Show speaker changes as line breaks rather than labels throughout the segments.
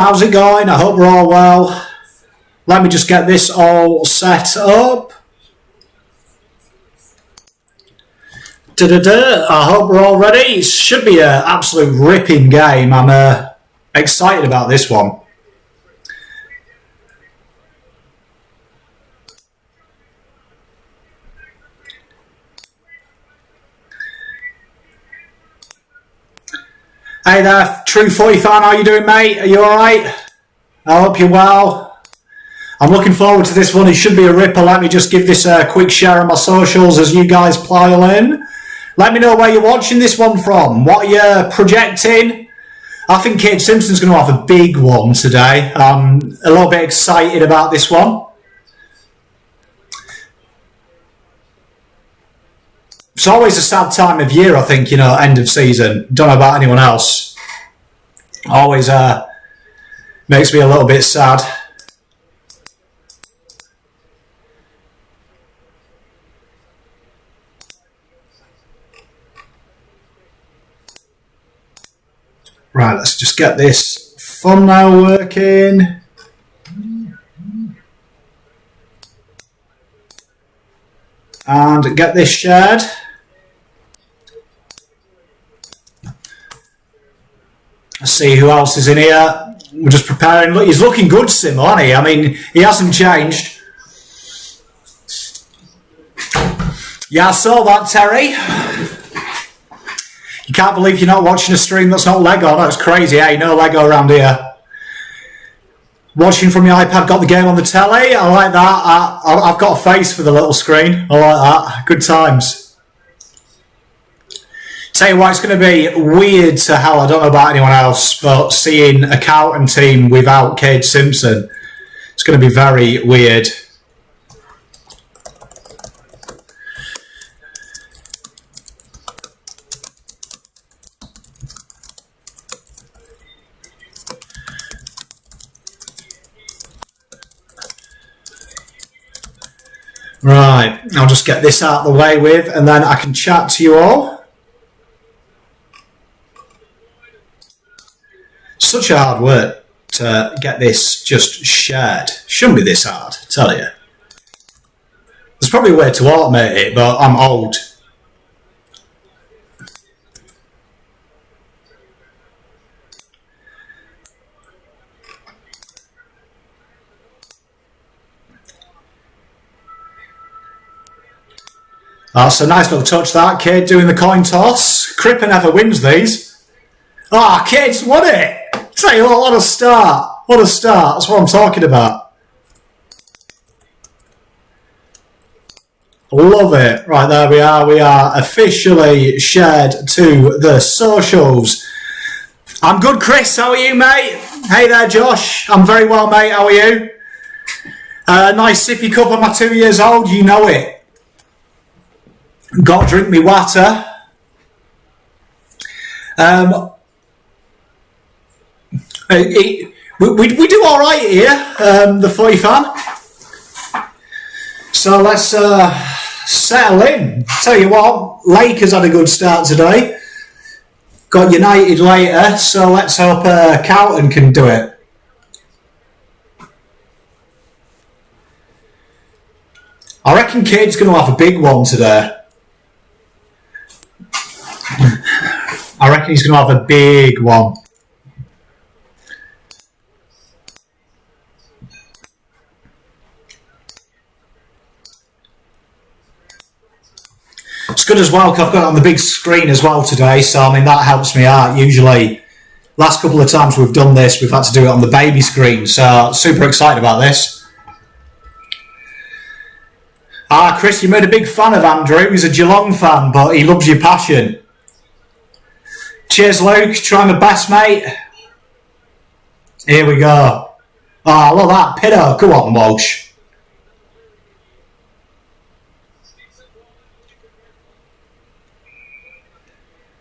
How's it going? I hope we're all well. Let me just get this all set up. I hope we're all ready. It should be an absolute ripping game. I'm excited about this one. Hey there, True 40 fan, how you doing, mate? Are you alright? I hope you're well. I'm looking forward to this one. It should be a ripper. Let me just give this a quick share on my socials as you guys pile in. Let me know where you're watching this one from. What are you projecting? I think Kade Simpson's going to have a big one today. I'm a little bit excited about this one. It's always a sad time of year, I think, end of season. Don't know about anyone else. Always makes me a little bit sad. Right, let's just get this thumbnail working. And get this shared. Let's see who else is in here. We're just preparing. Look, he's looking good, Sim, isn't he? I mean, he hasn't changed. Yeah, I saw that, Terry. You can't believe you're not watching a stream that's not Lego. That's crazy, eh? No Lego around here. Watching from your iPad, got the game on the telly. I like that. I've got a face for the little screen. I like that. Good times. Tell you what, it's going to be weird to hell. I don't know about anyone else, but seeing a Carlton team without Kade Simpson, it's going to be very weird. Right, I'll just get this out of the way with, and then I can chat to you all. Such a hard work to get this just shared. Shouldn't be this hard, I tell you. There's probably a way to automate it, but I'm old. That's a nice little touch, that. Kade doing the coin toss. Cripper never wins these. Ah, Kade's won it! Tell you what a start. What a start. That's what I'm talking about. Love it. Right, there we are. We are officially shared to the socials. I'm good, Chris. How are you, mate? Hey there, Josh. I'm very well, mate. How are you? Nice sippy cup of my 2 years old. You know it. Got to drink me water. We do all right here, the 40 fan. So let's settle in. Tell you what, Lakers had a good start today. Got United later, so let's hope Carlton can do it. I reckon Kade's going to have a big one today. I reckon he's going to have a big one. It's good as well because I've got it on the big screen as well today, so I mean that helps me out. Usually, last couple of times we've done this, we've had to do it on the baby screen, so super excited about this. Chris, you made a big fan of Andrew. He's a Geelong fan, but he loves your passion. Cheers, Luke. Try my best, mate. Here we go. Oh, look at that. Piddo. Come on, Walsh.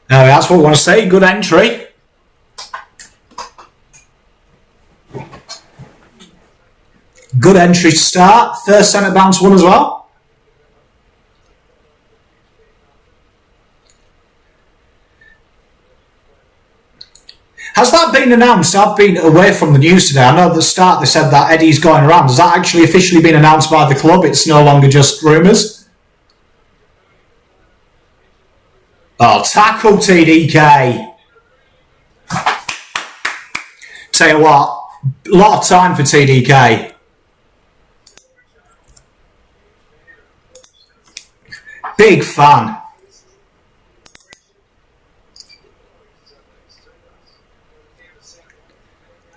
No, that's what we want to say. Good entry. Good entry to start. First centre bounce one as well. Has that that been announced? I've been away from the news today. I know at the start they said that Eddie's going around. Has that actually officially been announced by the club? It's no longer just rumours? Oh, tackle TDK. Tell you what, a lot of time for TDK. Big fan.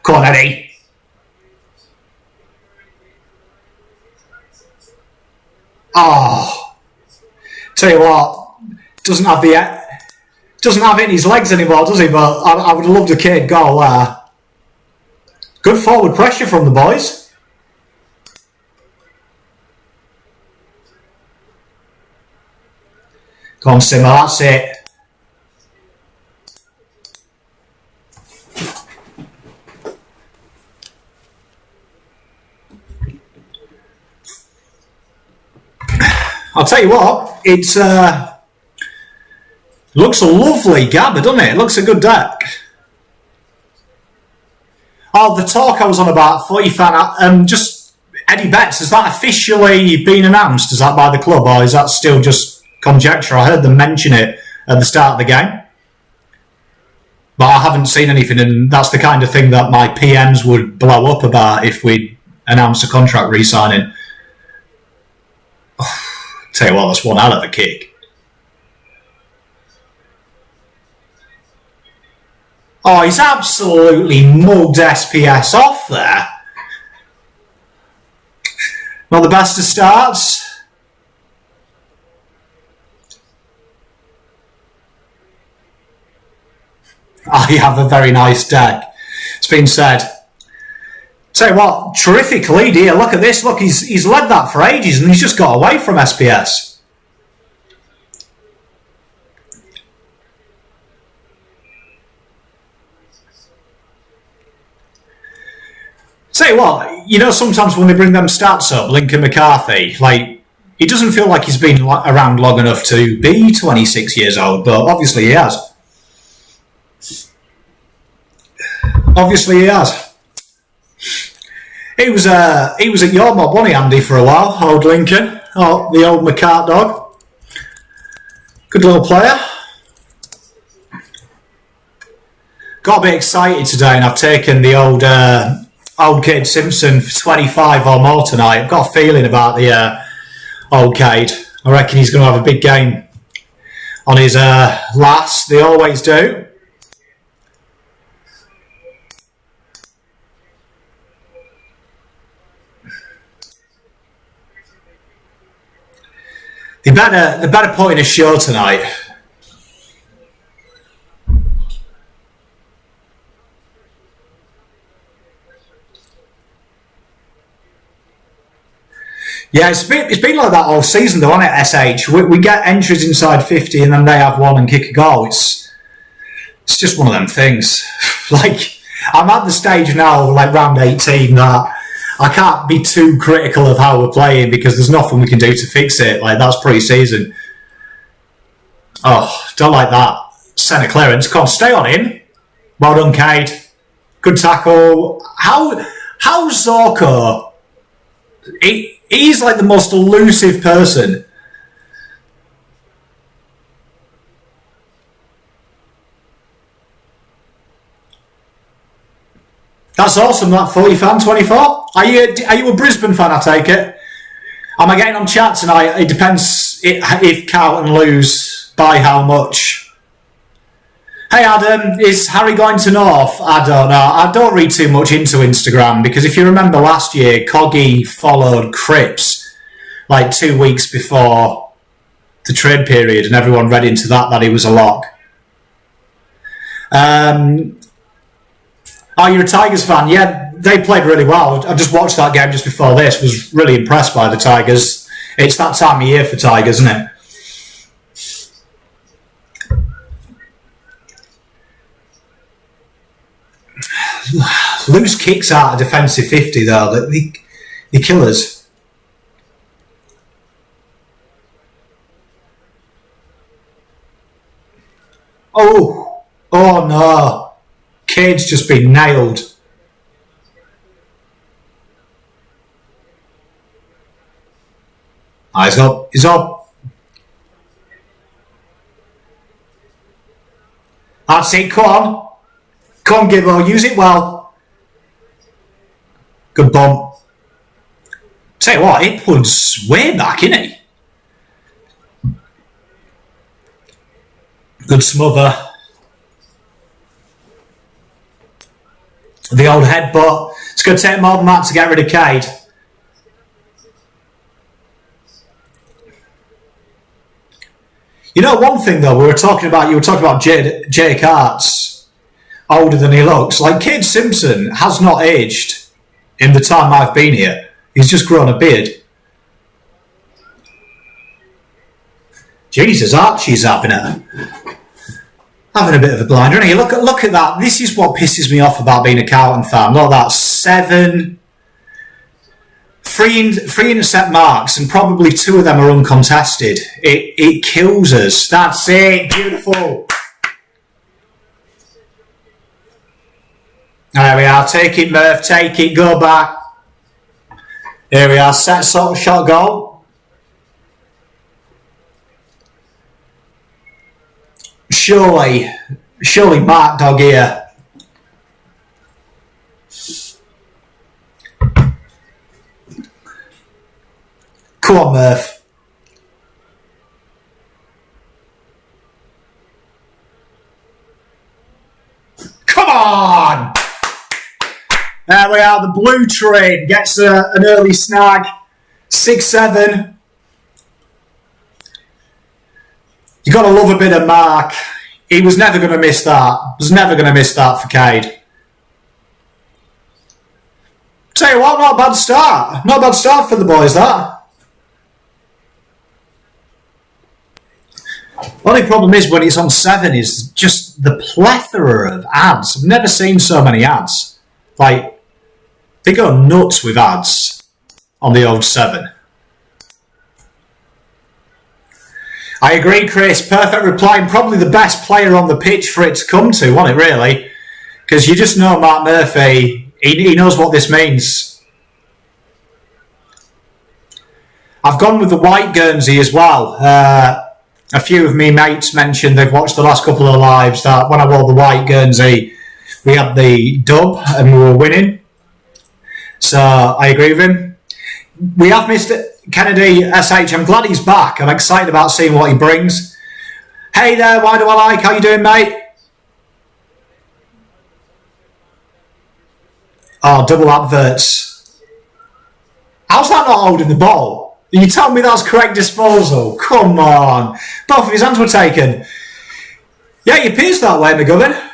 Come on, Eddie. Oh, tell you what, doesn't have it in his legs anymore, does he? But I would have loved a kid goal there. Good forward pressure from the boys. Come on, Simmer, that's it. I'll tell you what, it's looks a lovely Gabba, doesn't it? It looks a good deck. Oh, the talk I was on about, footy fan, just Eddie Betts, has that officially been announced? Is that by the club, or is that still just conjecture? I heard them mention it at the start of the game, but I haven't seen anything, and that's the kind of thing that my PMs would blow up about if we announced a contract re-signing. Tell you what, that's one hell of a kick. Oh, he's absolutely mugged SPS off there. Not the best of starts. I have a very nice deck. It's been said. Tell you what, terrific lead here. Look at this. Look, he's led that for ages and he's just got away from SPS. Tell you what, you know, sometimes when they bring them stats up, Lincoln McCarthy, like, he doesn't feel like he's been around long enough to be 26 years old, but obviously he has. Obviously he has. He was at your mob, wasn't he, Andy, for a while, old Lincoln. Oh, the old McCart dog. Good little player. Got a bit excited today and I've taken the old Kade Simpson for 25 or more tonight. I've got a feeling about the old Kade. I reckon he's going to have a big game on his last. They always do. They better put in a show tonight. Yeah, it's been like that all season though, hasn't it, SH? We get entries inside 50 and then they have one and kick a goal. It's just one of them things. Like, I'm at the stage now, like round 18, that I can't be too critical of how we're playing because there's nothing we can do to fix it. Like, that's pre-season. Oh, don't like that. Centre clearance. Come on, stay on in. Well done, Kade. Good tackle. How's Zorko? He's like the most elusive person. That's awesome, that footy fan, 24. Are you a Brisbane fan, I take it? Am I getting on chat tonight? It depends if Carlton lose, by how much. Hey Adam, is Harry going to North? I don't know. I don't read too much into Instagram because if you remember last year, Coggy followed Cripps like 2 weeks before the trade period and everyone read into that he was a lock. Oh, you're a Tigers fan? Yeah, they played really well. I just watched that game just before this. Was really impressed by the Tigers. It's that time of year for Tigers, isn't it? Loose kicks out of defensive 50 though. They kill us. Oh no. Kade's just been nailed. He's up. He's up. That's it. Come on. Come on, Gibbo. Use it well. Good bump. Tell you what, Ipwood's way back, isn't he? Good smother. The old headbutt. It's going to take more than that to get rid of Kade. You know, one thing though, you were talking about Jake Hart's older than he looks. Like, Kade Simpson has not aged in the time I've been here. He's just grown a beard. Jesus, Archie's having a bit of a blinder, isn't he? Look at that. This is what pisses me off about being a Carlton fan. Look at that, three intercept marks, and probably 2 of them are uncontested. It kills us. That's it. Beautiful. There we are. Take it, Murph. Take it. Go back. Here we are. Set sort of shot goal. Surely Mark Dog here. Come on, Murph. Come on! There we are. The blue train gets an early snag. 6-7. You've got to love a bit of Mark. He was never going to miss that. Was never going to miss that for Kade. Tell you what, not a bad start. Not a bad start for the boys, that. Only problem is when it's on 7 is just the plethora of ads. I've never seen so many ads. Like, they go nuts with ads on the old 7. I agree, Chris. Perfect reply, and probably the best player on the pitch for it to come to, wasn't it, really? Because you just know Mark Murphy, he knows what this means. I've gone with the white Guernsey as well. A few of me mates mentioned they've watched the last couple of lives that when I wore the white Guernsey, we had the dub and we were winning. So I agree with him. We have missed Kennedy SH. I'm glad he's back. I'm excited about seeing what he brings. Hey there, why do I like? How you doing, mate? Oh, double adverts. How's that not holding the ball? You tell me that's correct disposal? Come on. Both of his hands were taken. Yeah, he appears that way, McGovern.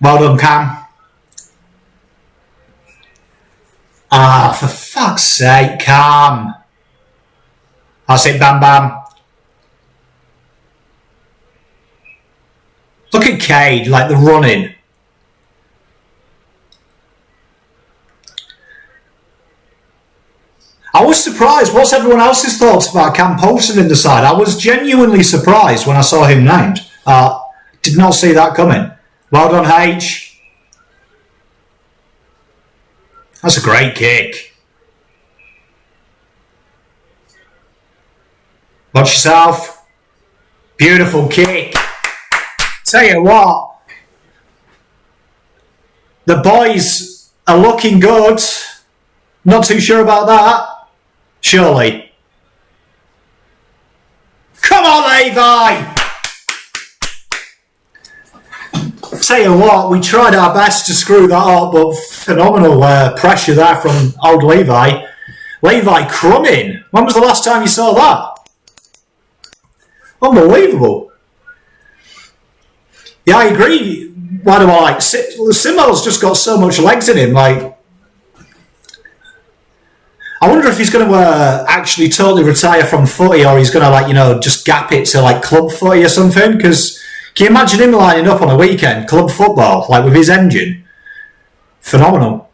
Well done, Cam. Ah, for fuck's sake, Cam. That's it, Bam Bam. Look at Kade, like the running. I was surprised. What's everyone else's thoughts about Cam Polson in the side? I was genuinely surprised when I saw him named. Did not see that coming. Well done, H. That's a great kick. Watch yourself. Beautiful kick. Tell you what, the boys are looking good. Not too sure about that. Surely. Come on, Levi! Tell you what, we tried our best to screw that up, but phenomenal pressure there from old Levi. Levi crumbing. When was the last time you saw that? Unbelievable. Yeah, I agree. Why do I like Simo's just got so much legs in him, like. I wonder if he's going to actually totally retire from footy, or he's going to, like, you know, just gap it to, like, club footy or something. Because can you imagine him lining up on a weekend, club football, like, with his engine? Phenomenal.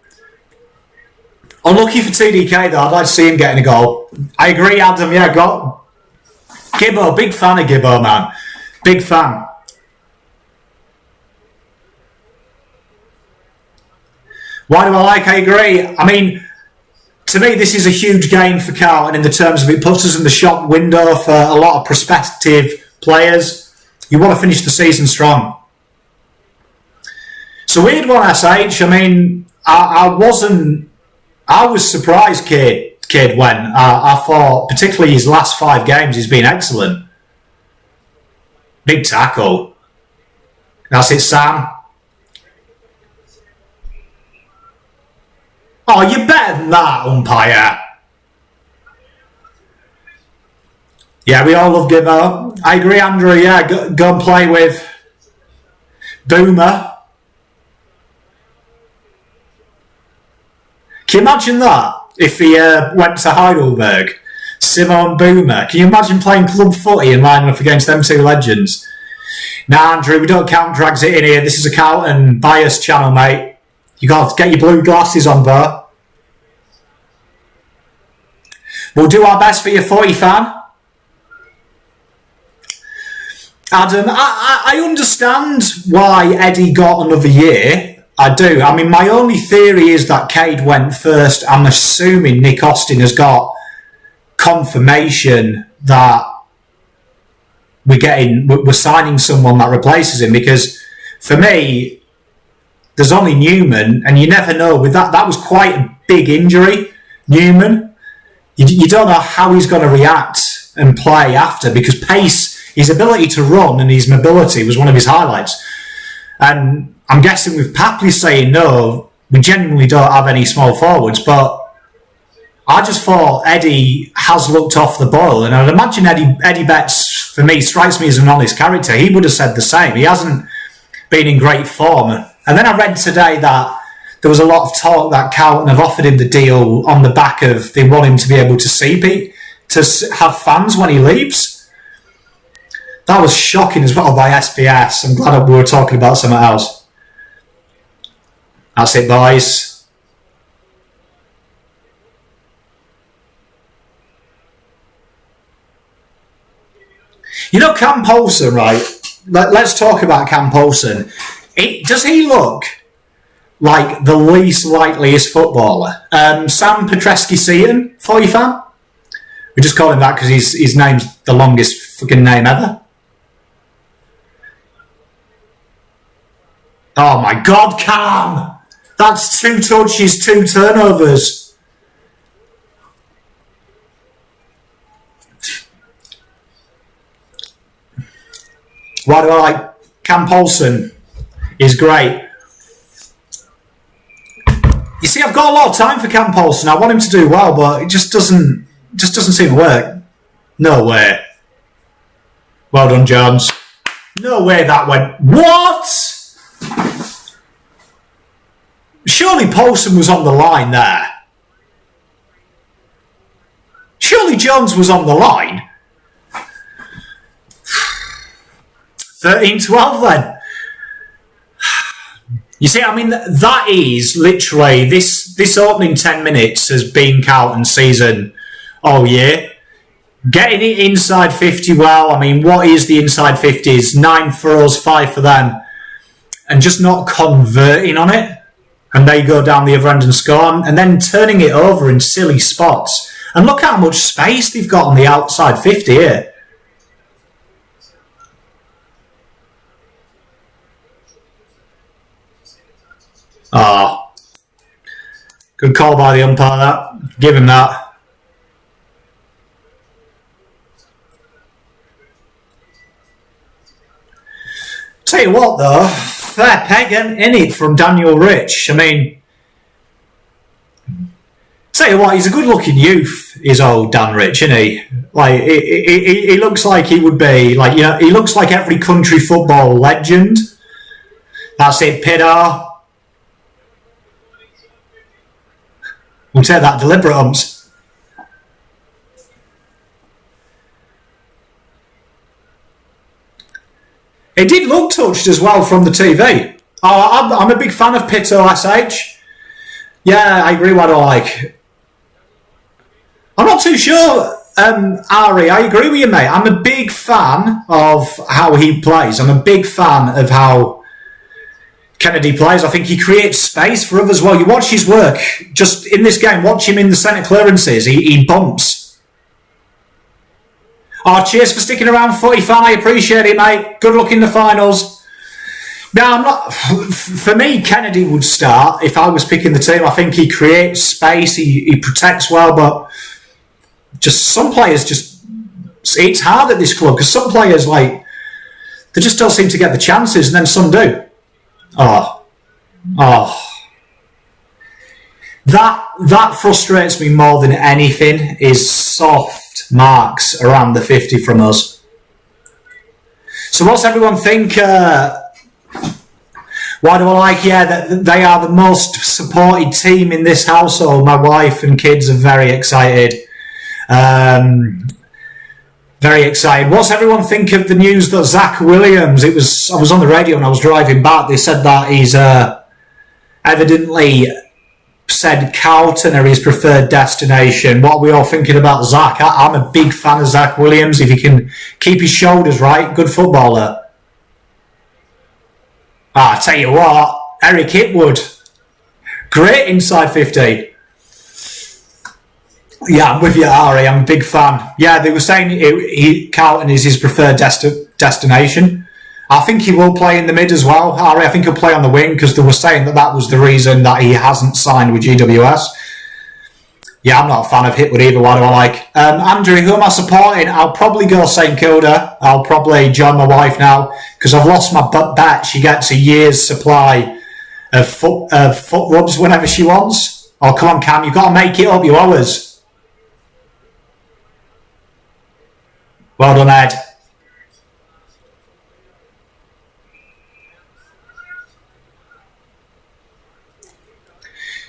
Unlucky for TDK, though. I'd like to see him getting a goal. I agree, Adam. Yeah, go. Gibbo, big fan of Gibbo, man. Big fan. Why do I like? I agree. I mean, to me, this is a huge game for Carlton in the terms of it puts us in the shop window for a lot of prospective players. You want to finish the season strong. It's a weird one, SH. I mean, I was surprised Kade went. I thought, particularly his last 5 games, he's been excellent. Big tackle. That's it, Sam. Oh, you're better than that, umpire. Yeah, we all love Gibbo. I agree, Andrew. Yeah, go and play with Boomer. Can you imagine that? If he went to Heidelberg, Simon Boomer. Can you imagine playing club footy and lining up against them 2 legends? Nah, Andrew, we don't count drags it in here. This is a Carlton bias channel, mate. You got to get your blue glasses on, bro. We'll do our best for your footy fan. Adam, I understand why Eddie got another year. I do. I mean, my only theory is that Kade went first. I'm assuming Nick Austin has got confirmation that we're signing someone that replaces him, because for me, there's only Newman, and you never know. With that was quite a big injury, Newman. You don't know how he's going to react and play after, because pace, his ability to run and his mobility was one of his highlights. And I'm guessing with Papley saying no, we genuinely don't have any small forwards, but I just thought Eddie has looked off the boil, and I'd imagine Eddie Betts, for me, strikes me as an honest character. He would have said the same. He hasn't been in great form. And then I read today that there was a lot of talk that Carlton have offered him the deal on the back of they want him to be able to to have fans when he leaves. That was shocking as well by SBS. I'm glad we were talking about something else. That's it, boys. You know, Cam Paulson, right? Let's talk about Cam Paulson. Does he look like the least likeliest footballer? Sam Petrescu-Seaton, 40 fan? We just call him that because his name's the longest fucking name ever. Oh my God, Cam! That's 2 touches, 2 turnovers. Why do I like Cam Paulson? He's great. You see, I've got a lot of time for Cam Paulson. I want him to do well, but it just doesn't seem to work. No way. Well done, Jones. No way that went. What? Surely Paulson was on the line there. Surely Jones was on the line. 13-12 then. You see, I mean, that is literally, this opening 10 minutes has been Carlton's season all year. Getting it inside 50 well, I mean, what is the inside 50s? 9 for us, 5 for them. And just not converting on it. And they go down the other end and score. And then turning it over in silly spots. And look how much space they've got on the outside 50 here. Oh, good call by the umpire, that. Give him that. Tell you what, though, fair peg in it from Daniel Rich. I mean, tell you what, he's a good-looking youth, is old Dan Rich, isn't he? Like, he looks like he would be, like, you know, he looks like every country football legend. That's it, Pidar. We'll take that deliberate umps. It did look touched as well from the TV. Oh, I'm a big fan of Pito SH. Yeah, I agree what I like. I'm not too sure Ari, I agree with you, mate. I'm a big fan of how he plays. I'm a big fan of how Kennedy plays. I think he creates space for others as well. You watch his work, just in this game, watch him in the centre clearances. He bumps. Oh, cheers for sticking around, footy fan. I appreciate it, mate. Good luck in the finals. No, I'm not. For me, Kennedy would start if I was picking the team. I think he creates space. He protects well, but just some players it's hard at this club because some players they just don't seem to get the chances, and then some do. That frustrates me more than anything. Is soft marks around the 50 from us. So what's everyone think? Why do I like? Yeah, that they are the most supported team in this household. My wife and kids are very excited. Very excited. What's everyone think of the news that Zach Williams? I was on the radio and I was driving back. They said that he's evidently said Carlton are his preferred destination. What are we all thinking about Zach? I'm a big fan of Zach Williams. If he can keep his shoulders right, good footballer. I tell you what, Eric Hipwood, great inside 50. Yeah, I'm with you, Ari. I'm a big fan. Yeah, they were saying Carlton is his preferred destination. I think he will play in the mid as well, Ari. I think he'll play on the wing because they were saying that was the reason that he hasn't signed with GWS. Yeah, I'm not a fan of Hipwood either. What do I like? Andrew, who am I supporting? I'll probably go St Kilda. I'll probably join my wife now because I've lost my bet. She gets a year's supply of foot rubs whenever she wants. Oh, come on, Cam. You've got to make it up. You owe us. Well done, Ed.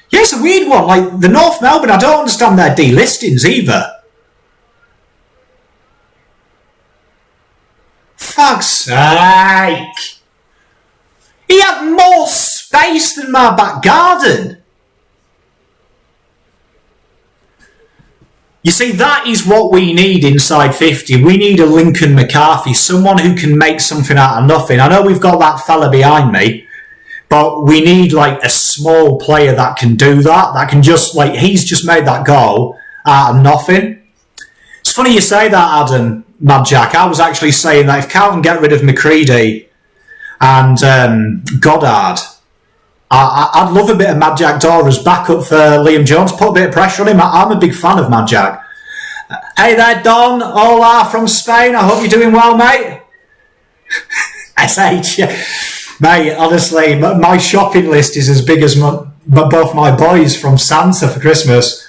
Yeah, it's a weird one. Like the North Melbourne, I don't understand their delistings either. Fuck's sake. He had more space than my back garden. You see, that is what we need inside 50. We need a Lincoln McCarthy, someone who can make something out of nothing. I know we've got that fella behind me, but we need a small player that can do that. That can just he's just made that goal out of nothing. It's funny you say that, Adam, Mad Jack. I was actually saying that if Carlton get rid of McCready and Goddard, I'd love a bit of Mad Jack Dora as backup for Liam Jones. Put a bit of pressure on him. I'm a big fan of Mad Jack. Hey there, Don. Hola from Spain. I hope you're doing well, mate. SH. Mate, honestly, my shopping list is as big as both my boys from Santa for Christmas.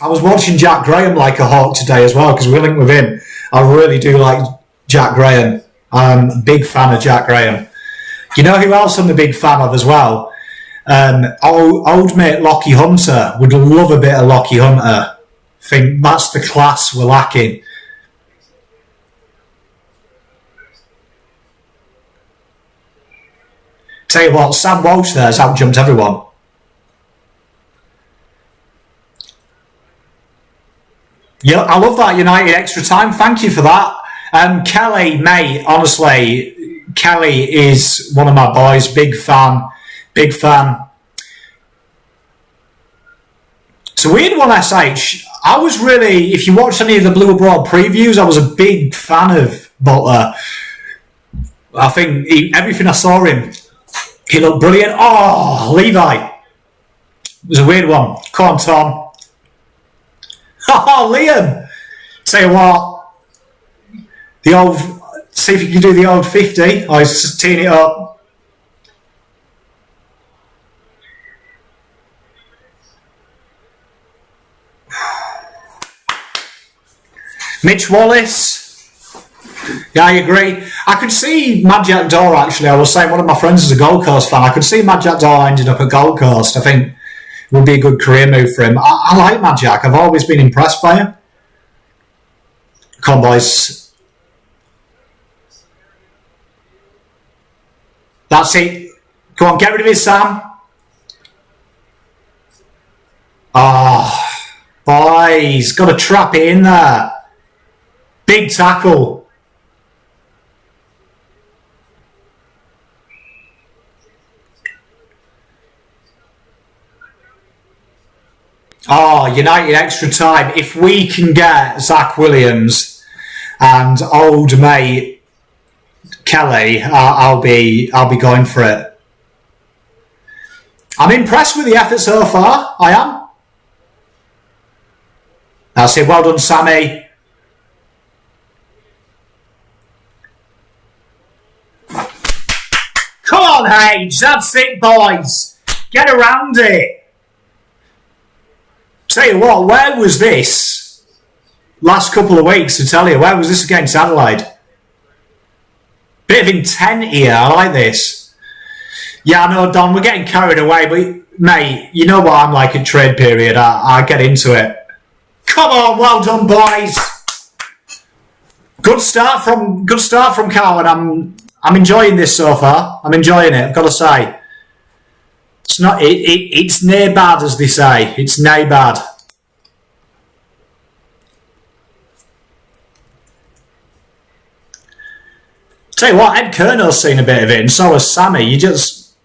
I was watching Jack Graham like a hawk today as well because we're linked with him. I really do like Jack Graham. I'm a big fan of Jack Graham. You know who else I'm a big fan of as well? Old mate Lockie Hunter. Would love a bit of Lockie Hunter. Think that's the class we're lacking. Tell you what, Sam Walsh there has out-jumped everyone. Yeah, I love that United extra time. Thank you for that. Kelly, mate, honestly, Kelly is one of my boys. Big fan. Big fan. It's a weird one, SH. I was really, if you watched any of the Blue Abroad previews, I was a big fan of Butler. I think everything I saw him, he looked brilliant. Oh, Levi. It was a weird one. Come on, Tom. Oh, Liam. Tell you what, see if you can do the old 50. I was just teeing it up. Mitch Wallace. Yeah, I agree. I could see Mad Jack Dora, actually. I was saying one of my friends is a Gold Coast fan. I could see Mad Jack Dora ended up at Gold Coast. I think it would be a good career move for him. I like Mad Jack. I've always been impressed by him. Come on, boys. That's it. Come on, get rid of it, Sam. Oh, boys. Got to trap it in there. Big tackle. Oh, United extra time. If we can get Zach Williams and old mate Kelly, I'll be going for it. I'm impressed with the effort so far. I am. That's it. Well done, Sammy. Come on, Hage. That's it, boys. Get around it. Tell you what, where was this last couple of weeks, to tell you? Where was this against Adelaide? Bit of intent here. I like this. Yeah, I know, Don, we're getting carried away, but, mate, you know what I'm like at trade period. I get into it. Come on, well done, boys. Good start from Carlton. I'm enjoying this so far. I'm enjoying it, I've got to say. It's not. It's nae bad, as they say. It's nae bad. Tell you what, Ed Kernow's seen a bit of it, and so has Sammy. You just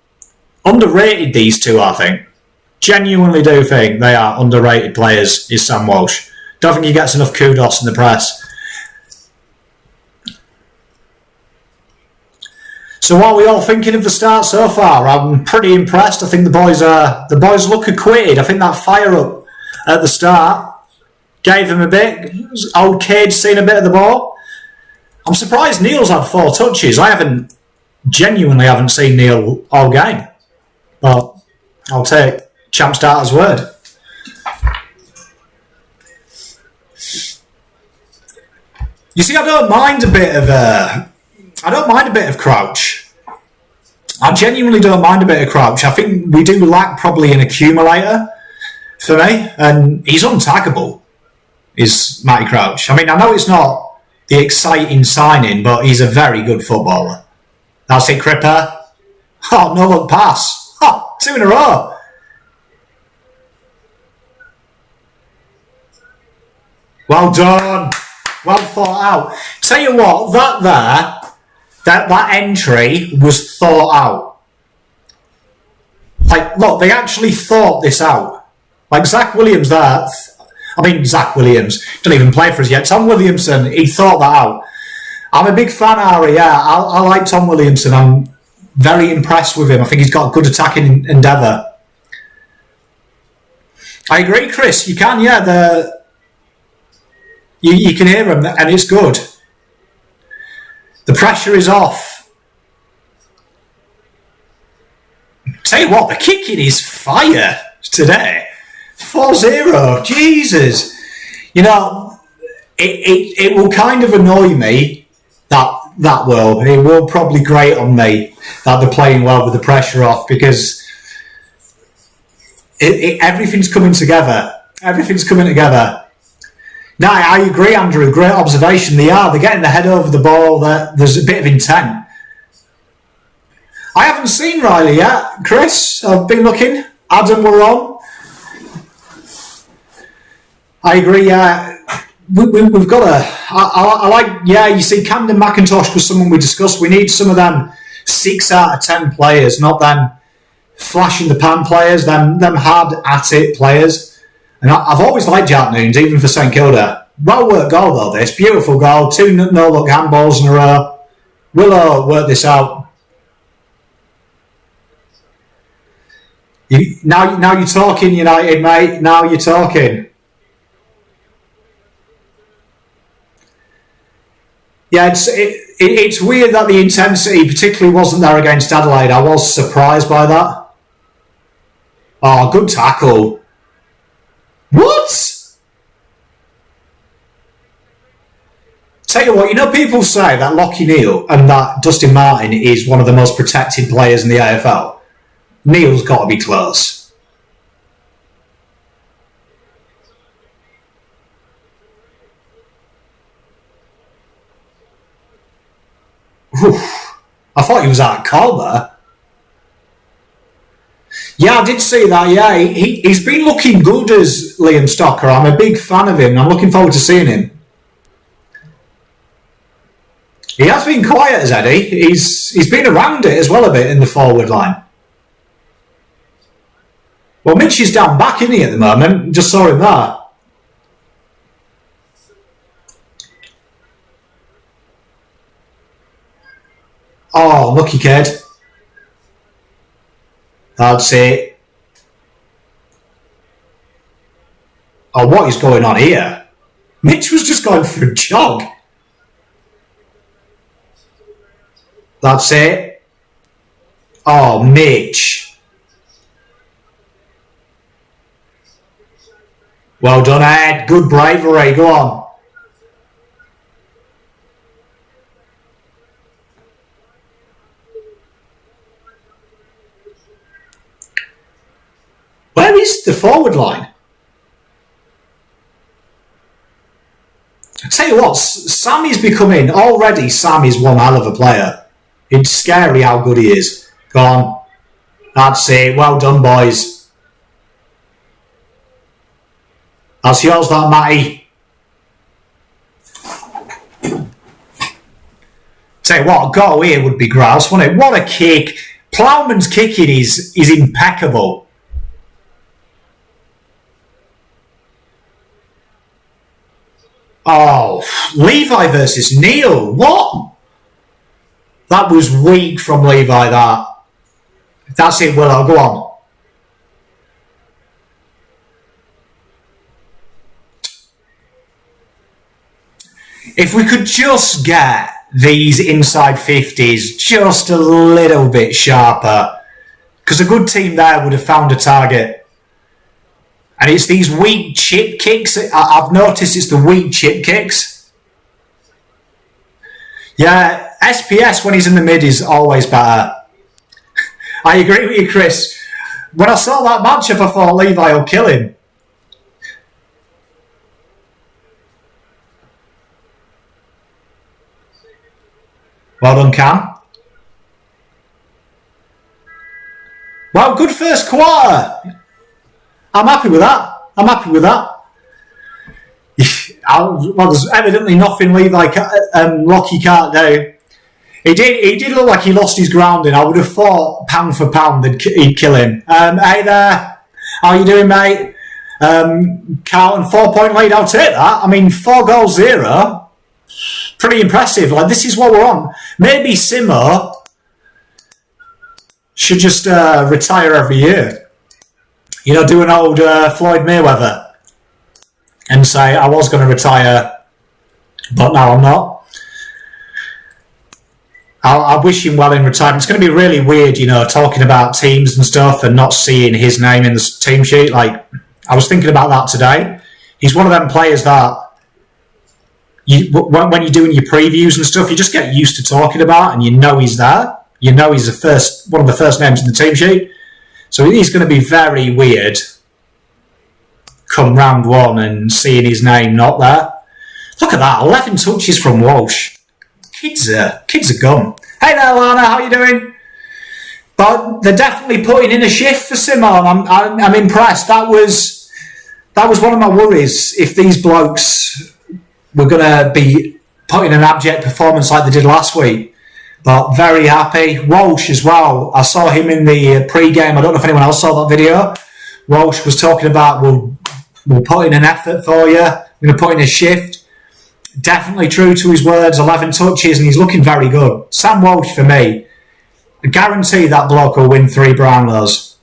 underrated these two, I think. Genuinely do think they are underrated players, is Sam Walsh. Don't think he gets enough kudos in the press. So what are we all thinking of the start so far? I'm pretty impressed. I think the boys look acquitted. I think that fire up at the start gave them a bit. Old Cage seen a bit of the ball. I'm surprised Neil's had 4 touches. I genuinely haven't seen Neil all game. But I'll take champ starter's word. You see, I don't mind a bit of Crouch. I genuinely don't mind a bit of Crouch. I think we do lack probably an accumulator for me, and he's untaggable, is Matty Crouch. I mean, I know it's not the exciting signing, but he's a very good footballer. That's it, Cripper. Oh, no look pass. Oh, 2 in a row. Well done. Well thought out. Tell you what, that entry was thought out. Like, look, they actually thought this out. Like Zach Williams there. Zach Williams doesn't even play for us yet. Tom Williamson, he thought that out. I'm a big fan, Ari. Yeah, I like Tom Williamson. I'm very impressed with him. I think he's got a good attacking endeavour. I agree, Chris. You can, yeah. You can hear him, and it's good. The pressure is off. Tell you what, the kicking is fire today. 4-0. Jesus. You know, it will kind of annoy me that will. It will probably grate on me that they're playing well with the pressure off, because everything's coming together. Everything's coming together. No, I agree, Andrew. Great observation. They're getting the head over the ball. There's a bit of intent. I haven't seen Riley yet, Chris. I've been looking. Adam, we're on. I agree. We've got I like. Yeah, you see, Camden McIntosh was someone we discussed. We need some of them 6 out of 10 players, not them flash in the pan players. Them hard at it players. And I've always liked Jack Noons, even for St Kilda. Well worked goal though, this. Beautiful goal. 2 no-look handballs in a row. Willow work this out. Now you're talking, United, mate. Now you're talking. Yeah, it's weird that the intensity particularly wasn't there against Adelaide. I was surprised by that. Oh, good tackle. What? Tell you what, people say that Lockie Neal and that Dustin Martin is one of the most protected players in the AFL. Neal's got to be close. Oof. I thought he was out cold there. Yeah, I did see that, yeah. He's been looking good as Liam Stocker. I'm a big fan of him. I'm looking forward to seeing him. He has been quiet as Eddie. He's been around it as well a bit in the forward line. Well, Mitch is down back, isn't he, at the moment? Just saw him there. Oh, lucky kid. That's it. Oh, what is going on here? Mitch was just going for a jog. That's it. Oh, Mitch. Well done, Ed. Good bravery. Go on. Where is the forward line? I tell you what, Sam is becoming, already Sam is one hell of a player. It's scary how good he is. Go on. That's it. Well done, boys. That's yours, that, Matty. Tell you what, a goal here would be grouse, wouldn't it? What a kick. Plowman's kicking is impeccable. Oh, Levi versus Neil. What? That was weak from Levi, that. That's it, Willow. Go on. If we could just get these inside 50s just a little bit sharper, because a good team there would have found a target. And it's these weak chip kicks. I've noticed it's the weak chip kicks. Yeah, SPS when he's in the mid is always better. I agree with you, Chris. When I saw that matchup, I thought Levi will kill him. Well done, Cam. Well, good first quarter. I'm happy with that. Well, there's evidently nothing Lockie can't do. He did look like he lost his grounding. I would have thought pound for pound he'd kill him. Hey there, how you doing, mate? Carlton 4-point lead. I'll take that. I mean, 4-0. Pretty impressive. Like, this is what we're on. Maybe Simo should just retire every year. You know, do an old Floyd Mayweather and say, I was going to retire, but now I'm not. I wish him well in retirement. It's going to be really weird, you know, talking about teams and stuff and not seeing his name in the team sheet. Like, I was thinking about that today. He's one of them players that when you're doing your previews and stuff, you just get used to talking about, and you know he's there. You know he's one of the first names in the team sheet. So he's going to be very weird come round one and seeing his name not there. Look at that, 11 touches from Walsh. Kids are gone. Hey there, Lana, how you doing? But they're definitely putting in a shift for Simon. I'm impressed. That was one of my worries. If these blokes were going to be putting an abject performance like they did last week. But very happy. Walsh as well. I saw him in the pre-game. I don't know if anyone else saw that video. Walsh was talking about, we'll put in an effort for you. We're going to put in a shift. Definitely true to his words. 11 touches, and he's looking very good. Sam Walsh, for me, I guarantee that bloke will win 3 Brownlows.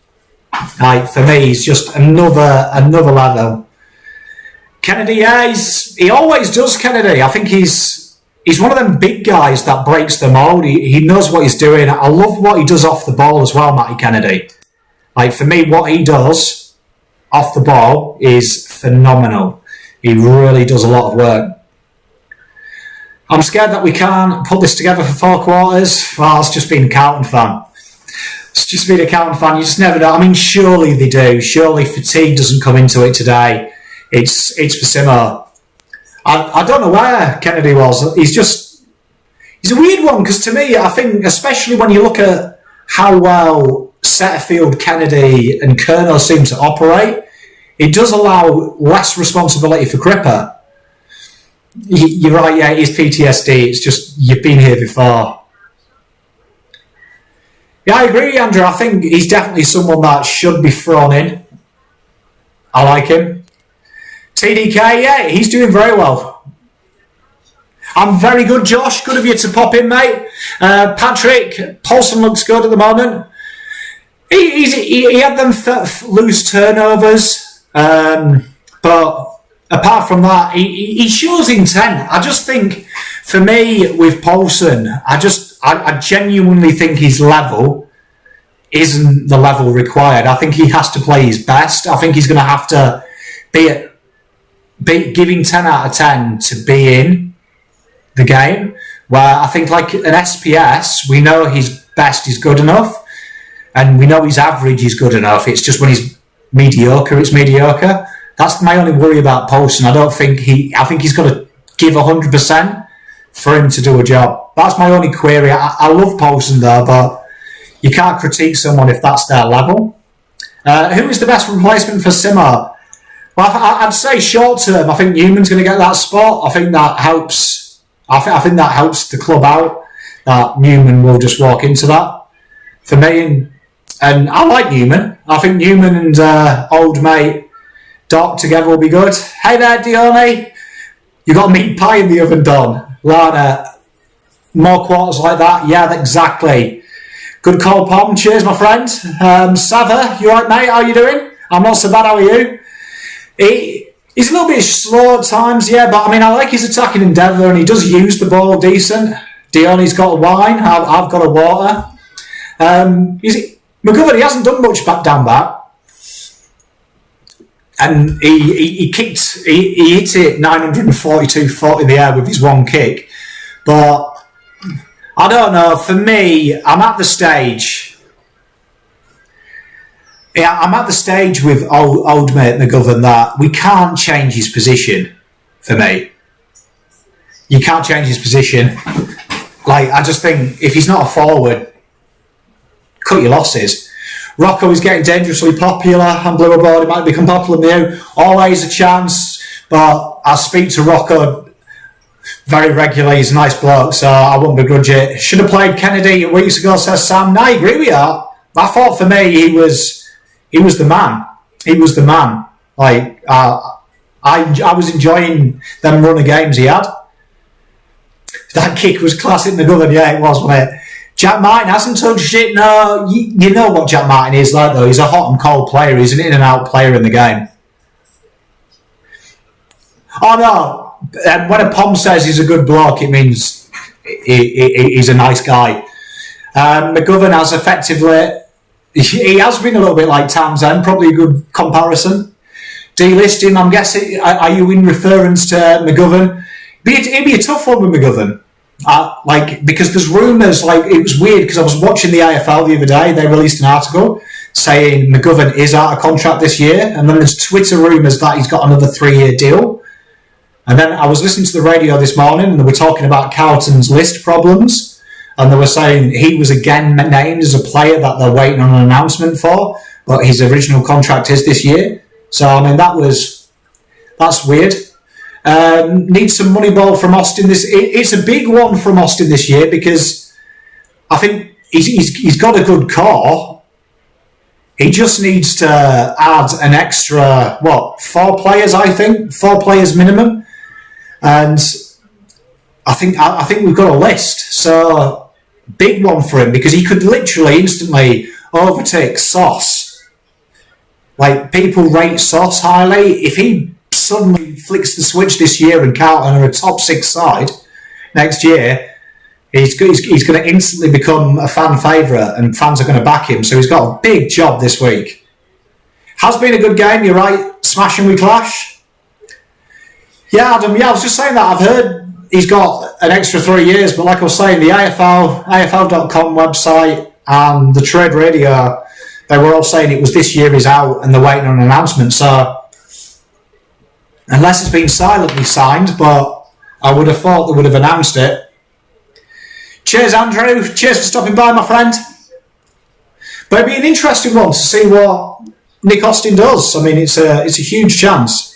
Like, for me, he's just another level. Kennedy, yeah, he always does, Kennedy. I think he's one of them big guys that breaks the mould. He knows what he's doing. I love what he does off the ball as well, Matty Kennedy. Like, for me, what he does off the ball is phenomenal. He really does a lot of work. I'm scared that we can't put this together for 4 quarters. Well, it's just being a Carlton fan. It's just being a Carlton fan. You just never know. I mean, surely they do. Surely fatigue doesn't come into it today. It's for Simo. I don't know where Kennedy was. He's a weird one, because to me, I think, especially when you look at how well Setterfield, Kennedy and Kerno seem to operate, it does allow less responsibility for Cripper. You're right, yeah, it is PTSD. It's just, you've been here before. Yeah, I agree, Andrew. I think he's definitely someone that should be thrown in. I like him. TDK, yeah, he's doing very well. I'm very good, Josh. Good of you to pop in, mate. Patrick, Paulson looks good at the moment. He had them loose turnovers, but apart from that, he shows intent. I just think, for me, with Paulson, I genuinely think his level isn't the level required. I think he has to play his best. I think he's going to have to be giving 10 out of 10 to be in the game, where I think like an SPS, we know his best is good enough, and we know his average is good enough. It's just when he's mediocre, it's mediocre. That's my only worry about Paulson. I think he's got to give 100% for him to do a job. That's my only query. I love Paulson though, but you can't critique someone if that's their level. Who is the best replacement for Simo? Well, I'd say short term, I think Newman's going to get that spot. I think that helps. I think that helps the club out, that Newman will just walk into that. For me, and I like Newman. I think Newman and old mate Doc together will be good. Hey there, Dione. You got meat pie in the oven, Don. Lana, more quarters like that? Yeah, exactly. Good call, Pom. Cheers, my friend. Sava, you alright, mate? How you doing? I'm not so bad. How are you? He's a little bit slow at times, yeah, but I mean, I like his attacking endeavour, and he does use the ball decent. Dione's got a wine, I've got a water. McGovern, he hasn't done much down back, and he hit it 942 foot in the air with his one kick. But I don't know. For me, I'm at the stage. Yeah, I'm at the stage with old mate McGovern that we can't change his position. For me, you can't change his position. Like, I just think if he's not a forward, cut your losses. Rocco is getting dangerously popular on Blue Board. He might become popular new. Always a chance, but I speak to Rocco very regularly. He's a nice bloke, so I wouldn't begrudge it. Should have played Kennedy weeks ago, says Sam. No, I agree with you. I thought for me he was the man. He was the man. Like, I was enjoying them run of games he had. That kick was classic McGovern. Yeah, it was, wasn't it? Jack Martin hasn't touched it. No, you know what Jack Martin is like, though. He's a hot and cold player. He's an in and out player in the game. Oh, no. When a Pom says he's a good bloke, it means he's a nice guy. McGovern has effectively... He has been a little bit like Townsend, probably a good comparison. Delisting, I'm guessing, are you in reference to McGovern? It'd be a tough one with McGovern. Because there's rumours, it was weird because I was watching the AFL the other day. They released an article saying McGovern is out of contract this year, and then there's Twitter rumours that he's got another 3-year deal. And then I was listening to the radio this morning, and they were talking about Carlton's list problems. And they were saying he was again named as a player that they're waiting on an announcement for, but his original contract is this year. So, I mean, that's weird. Needs some money ball from Austin. It's a big one from Austin this year because I think he's got a good core. He just needs to add an extra, 4 players, I think? 4 players minimum. And I think we've got a list. So... big one for him because he could literally instantly overtake Sauce. Like, people rate Sauce highly. If he suddenly flicks the switch this year and Carlton are a top 6 side next year, he's going to instantly become a fan favourite and fans are going to back him. So he's got a big job this week. Has been a good game, you're right. Smashing we clash. Yeah, Adam, I was just saying that. I've heard he's got an extra 3 years, but like I was saying, the AFL.com website and the trade radio, they were all saying it was this year he's out and they're waiting on an announcement. So, unless it's been silently signed, but I would have thought they would have announced it. Cheers, Andrew. Cheers for stopping by, my friend. But it'd be an interesting one to see what Nick Austin does. I mean, it's a huge chance.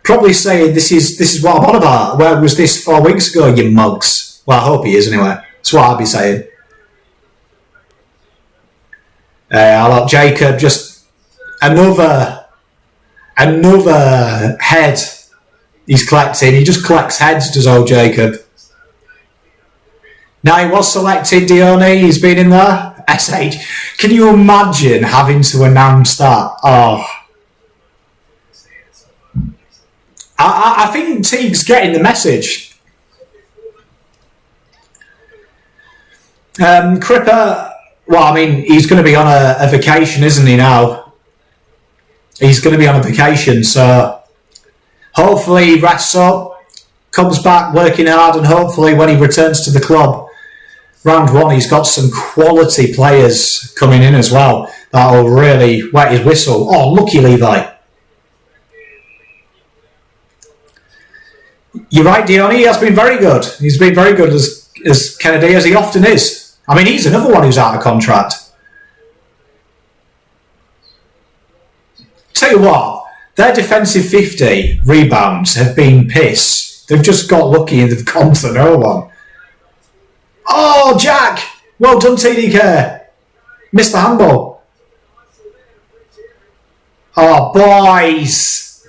Probably saying this is what I'm on about. Where was this 4 weeks ago, you mugs? Well, I hope he is anyway. That's what I'd be saying. I like Jacob, just another head he's collecting. He just collects heads, does old Jacob. Now he was selected, Dione, he's been in there. SH, can you imagine having to announce that? Oh. I think Teague's getting the message. Cripper, well, I mean, he's going to be on a vacation, isn't he now? He's going to be on a vacation, so hopefully he rests up, comes back working hard, and hopefully when he returns to the club, round one, he's got some quality players coming in as well that'll really wet his whistle. Oh, lucky Levi. You're right, Dione, he has been very good. He's been very good as Kennedy, as he often is. I mean, he's another one who's out of contract. Tell you what, their defensive 50 rebounds have been piss. They've just got lucky and they've gone to no one. Oh, Jack! Well done, TDK. Missed the handball. Oh, boys.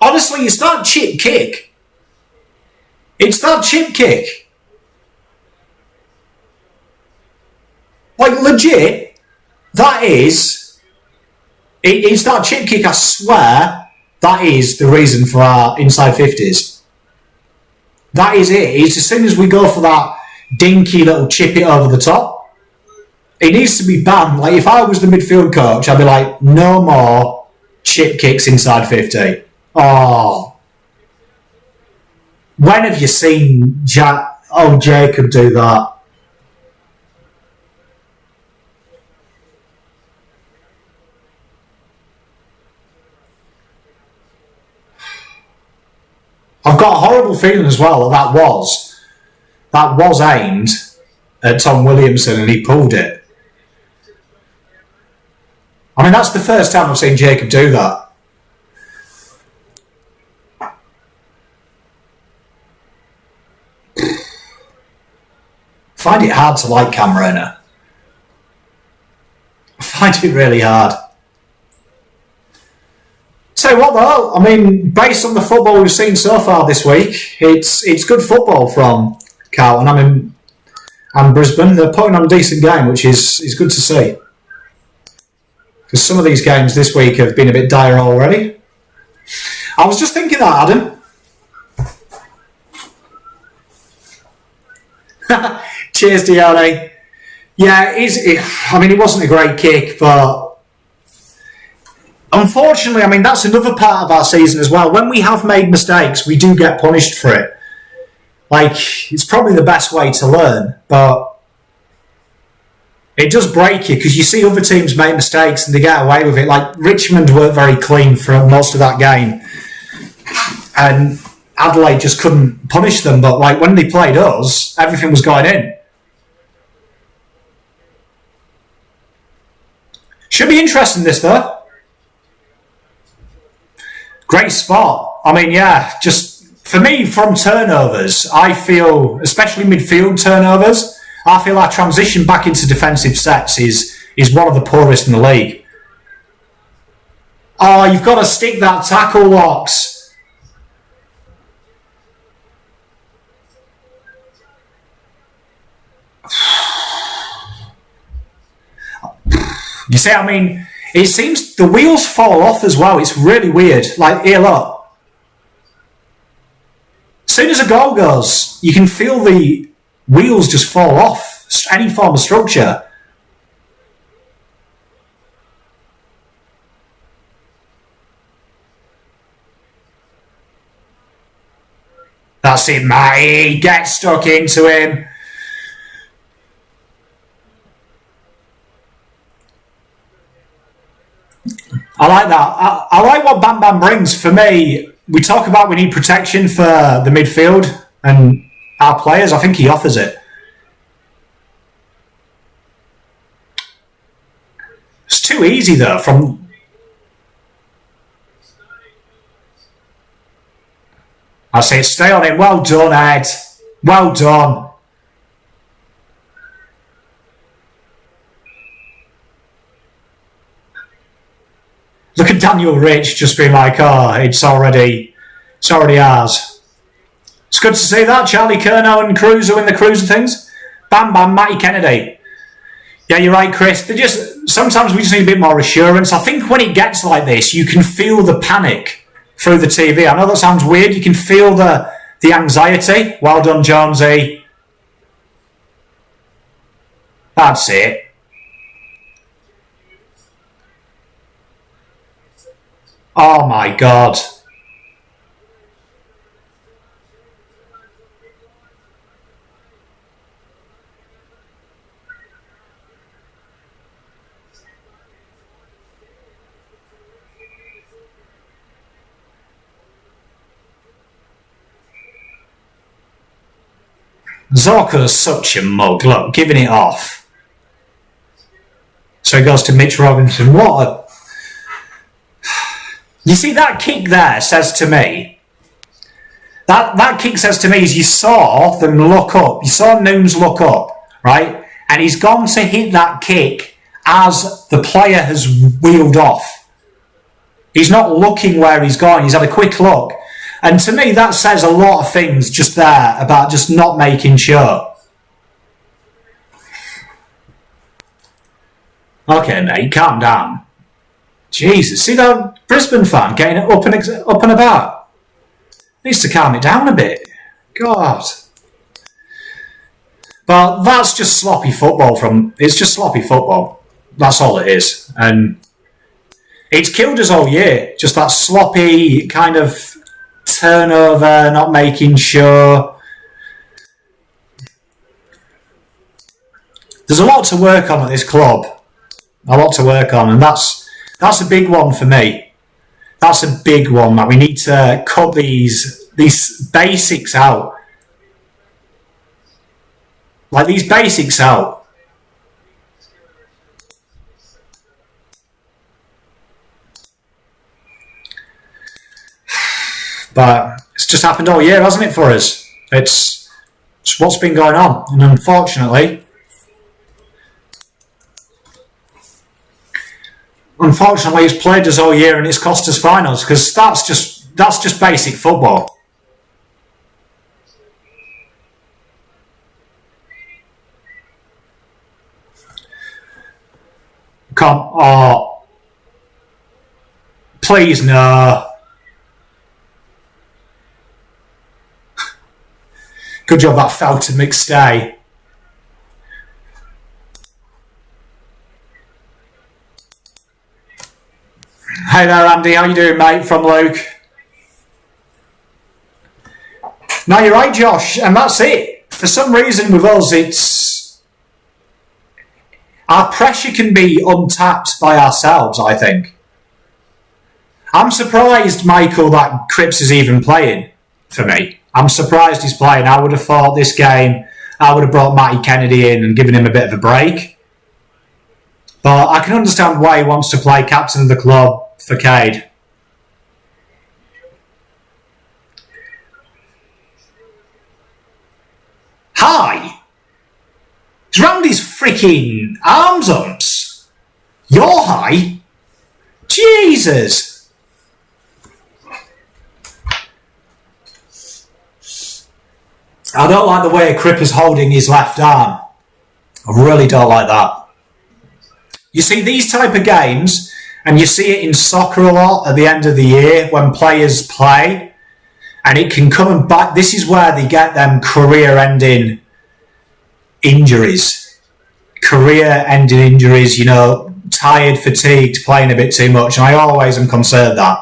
Honestly, it's that chip kick. It's that chip kick. Like, legit, that is... It's that chip kick, I swear, that is the reason for our inside 50s. That is it. It's as soon as we go for that dinky little chip it over the top, it needs to be banned. Like, if I was the midfield coach, I'd be like, no more chip kicks inside 50. Oh. When have you seen Jacob do that? I've got a horrible feeling as well that was aimed at Tom Williamson and he pulled it. I mean, that's the first time I've seen Jacob do that. I find it hard to like Cameron. I find it really hard. Tell you what though, I mean, based on the football we've seen so far this week, it's good football from Carlton. And Brisbane. They're putting on a decent game, which is good to see. Because some of these games this week have been a bit dire already. I was just thinking that, Adam. Cheers, Dione. Yeah, it wasn't a great kick, but unfortunately, I mean, that's another part of our season as well. When we have made mistakes, we do get punished for it. Like, it's probably the best way to learn, but it does break you because you see other teams make mistakes and they get away with it. Like, Richmond weren't very clean for most of that game. And Adelaide just couldn't punish them, but like when they played us, everything was going in. Should be interesting, this though. Great spot. I mean, yeah, just for me, from turnovers, I feel, especially midfield turnovers, I feel our transition back into defensive sets is one of the poorest in the league. Oh, you've got to stick that tackle, Locks. You see, I mean, it seems the wheels fall off as well. It's really weird. Like, here, look. As soon as a goal goes, you can feel the wheels just fall off. Any form of structure. That's it, Matty. Get stuck into him. I like that. I like what Bam Bam brings. For me, we talk about we need protection for the midfield and our players. I think he offers it. It's too easy though. That's it. Stay on it. Well done, Ed. Well done. Look at Daniel Rich just being like, oh, it's already ours. It's good to see that. Charlie Curnow and Cruiser in the Cruiser things. Bam, bam, Matty Kennedy. Yeah, you're right, Chris. Sometimes we just need a bit more assurance. I think when it gets like this, you can feel the panic through the TV. I know that sounds weird. You can feel the anxiety. Well done, Jonesy. That's it. Oh my God. Zorko's such a mug. Look, giving it off. So he goes to Mitch Robinson. What a... You see, that kick there says to me... That kick says to me is you saw them look up. You saw Nunes look up, right? And he's gone to hit that kick as the player has wheeled off. He's not looking where he's going. He's had a quick look. And to me, that says a lot of things just there about just not making sure. Okay, mate, calm down. Jesus, see that Brisbane fan getting up and about? Needs to calm it down a bit. God. But that's just sloppy football it's just sloppy football. That's all it is. And it's killed us all year. Just that sloppy kind of turnover, not making sure. There's a lot to work on at this club. A lot to work on, and that's a big one for me. That's a big one, that we need to cut these basics out. Like these basics out. But it's just happened all year, hasn't it, for us? It's what's been going on. And unfortunately, it's played us all year and it's cost us finals, because that's just basic football. Come on. Please, no. Good job that fell to McStay. Hey there, Andy. How you doing, mate? From Luke. No, you're right, Josh. And that's it. For some reason with us, it's... Our pressure can be untapped by ourselves, I think. I'm surprised, Michael, that Cripps is even playing for me. I'm surprised he's playing. I would have thought this game, I would have brought Matty Kennedy in and given him a bit of a break. But I can understand why he wants to play captain of the club for Kade. Hi! He's round his freaking arms umps. You're high? Jesus! I don't like the way Cripp is holding his left arm. I really don't like that. You see these type of games, and you see it in soccer a lot at the end of the year when players play, and it can come and back. This is where they get them career-ending injuries. Career-ending injuries, tired, fatigued, playing a bit too much, and I always am concerned that.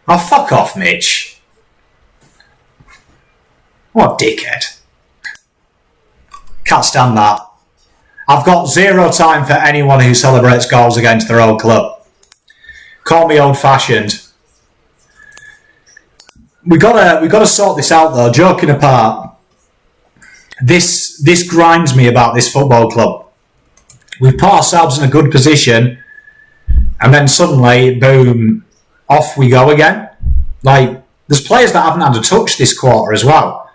Oh, fuck off, Mitch. What a dickhead. Can't stand that. I've got zero time for anyone who celebrates goals against their old club. Call me old-fashioned. We gotta sort this out though. Joking apart, this grinds me about this football club. We put ourselves in a good position, and then suddenly, boom, off we go again. Like, there's players that haven't had a touch this quarter as well.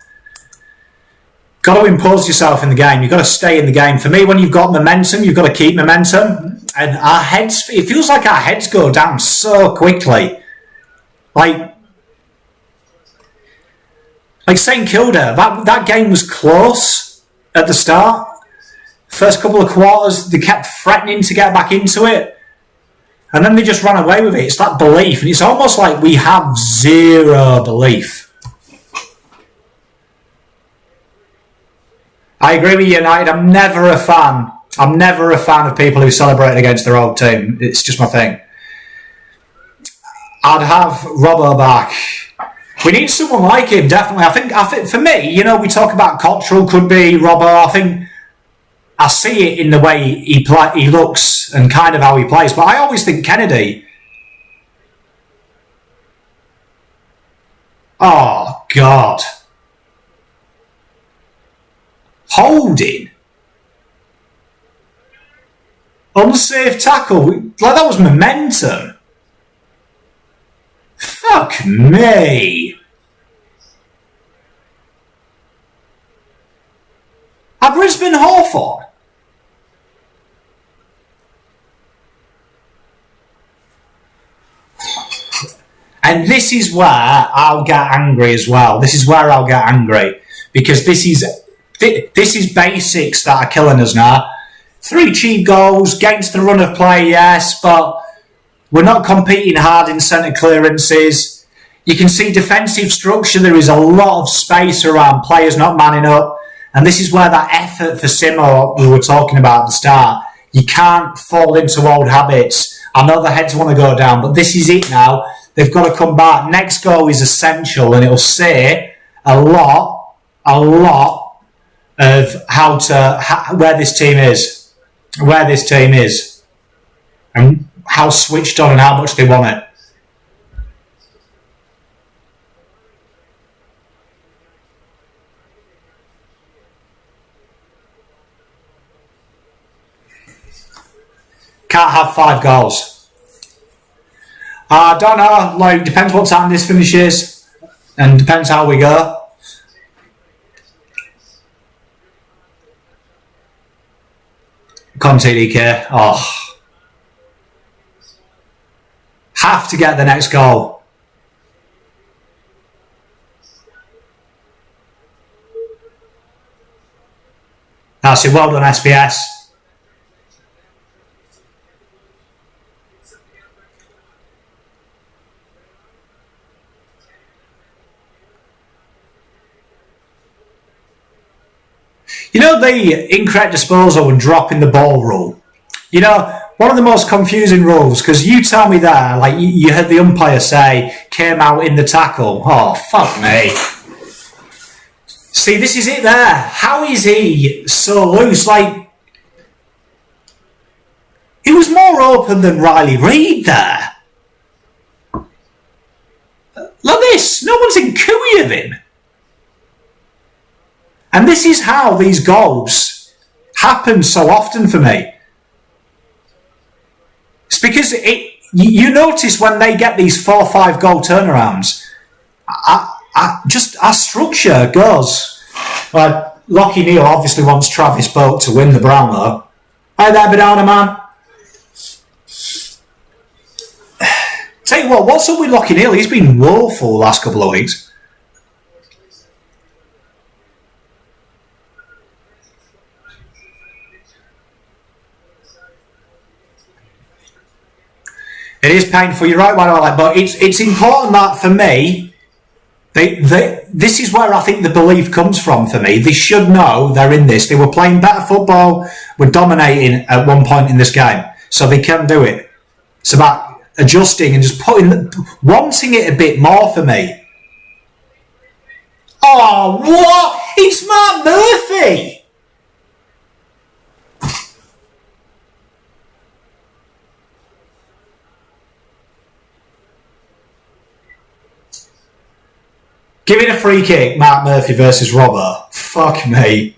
Got to impose yourself in the game. You've got to stay in the game. For me, when you've got momentum, you've got to keep momentum. And our heads, it feels like our heads go down so quickly. Like St Kilda, that game was close at the start. First couple of quarters, they kept threatening to get back into it. And then they just ran away with it. It's that belief. And it's almost like we have zero belief. I agree with United. I'm never a fan of people who celebrate against their old team. It's just my thing. I'd have Robbo back. We need someone like him, definitely. I think for me, we talk about Cottrell could be Robbo. I think I see it in the way he looks and kind of how he plays. But I always think Kennedy. Oh, God. Holding. Unsafe tackle. Like, that was momentum. Fuck me. A Brisbane Hawthorn. And this is where I'll get angry as well. This is where I'll get angry. Because this is basics that are killing us now. 3 cheap goals against the run of play, yes, but we're not competing hard in centre clearances. You can see defensive structure. There is a lot of space around players not manning up. And this is where that effort for Simo we were talking about at the start. You can't fall into old habits. I know the heads want to go down, but this is it now. They've got to come back. Next goal is essential, and it'll say a lot of where this team is, and how switched on and how much they want it. Can't have 5 goals. I don't know. Like, depends what time this finishes, and depends how we go. Come TDK. Oh. Have to get the next goal. That's it. Well done, SPS. The incorrect disposal and dropping the ball rule. One of the most confusing rules, because you tell me there, like you heard the umpire say, came out in the tackle. Oh, fuck me. See, this is it there. How is he so loose? Like, he was more open than Riley Reid there. Like this. No one's in cooey of him. And this is how these goals happen so often for me. It's because you notice when they get these 4 or 5 goal turnarounds, our structure goes. Well, Lockie Neal obviously wants Travis Boak to win the Brownlow. Hi there, Banana Man. Tell you what, what's up with Lockie Neal? He's been woeful the last couple of weeks. It is painful, you're right, but it's important that for me, this is where I think the belief comes from for me. They should know they're in this. They were playing better football, were dominating at one point in this game, so they can do it. It's about adjusting and just wanting it a bit more for me. Oh, what? It's Mark Murphy! Give it a free kick, Mark Murphy versus Robbo. Fuck me.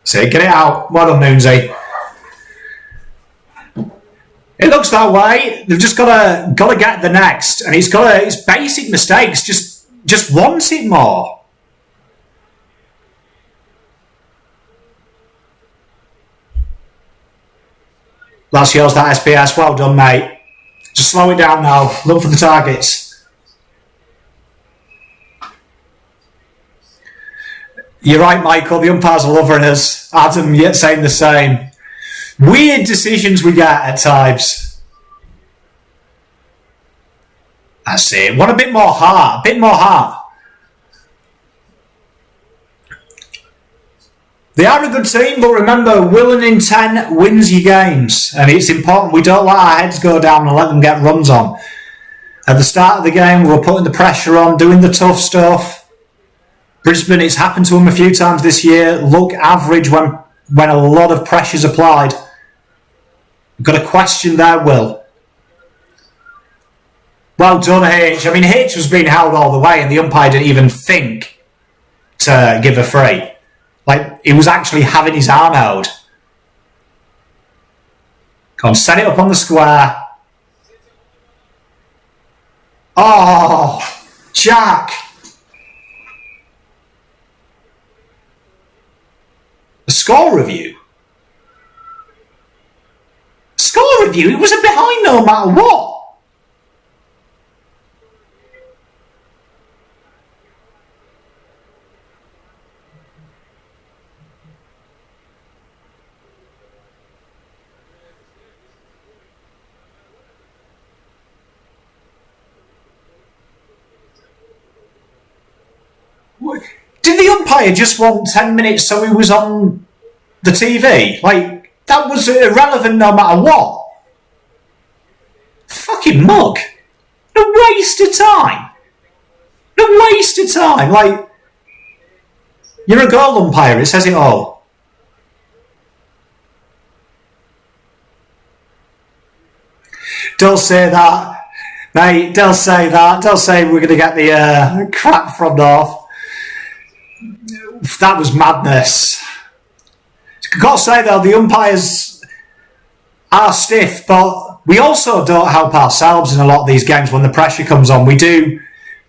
See, get it out. Well done, Moonsy. It looks that way. They've just got to get the next, and it's basic mistakes. Just want it more. That's yours, that SPS. Well done, mate. Just slow it down now. Look for the targets. You're right, Michael. The umpires are loving us. Adam, yet saying the same. Weird decisions we get at times. That's it. Want a bit more heart. A bit more heart. They are a good team, but remember, will and intent wins your games. And it's important we don't let our heads go down and let them get runs on. At the start of the game, we were putting the pressure on, doing the tough stuff. Brisbane, it's happened to them a few times this year. Look average when a lot of pressure's applied. We've got to question their will. Well done, H. I mean, H was being held all the way and the umpire didn't even think to give a free. Like, he was actually having his arm held. Come on, set it up on the square. Oh, Jack. The score review. Score review? It was a behind no matter what. Did the umpire just want 10 minutes so he was on the TV? Like, that was irrelevant no matter what. Fucking mug. A waste of time. A waste of time. Like, you're a goal umpire, it says it all. Don't say that. Mate, don't say that. Don't say we're going to get the crap from North. That was madness. I've got to say though, the umpires are stiff, but we also don't help ourselves in a lot of these games when the pressure comes on. We do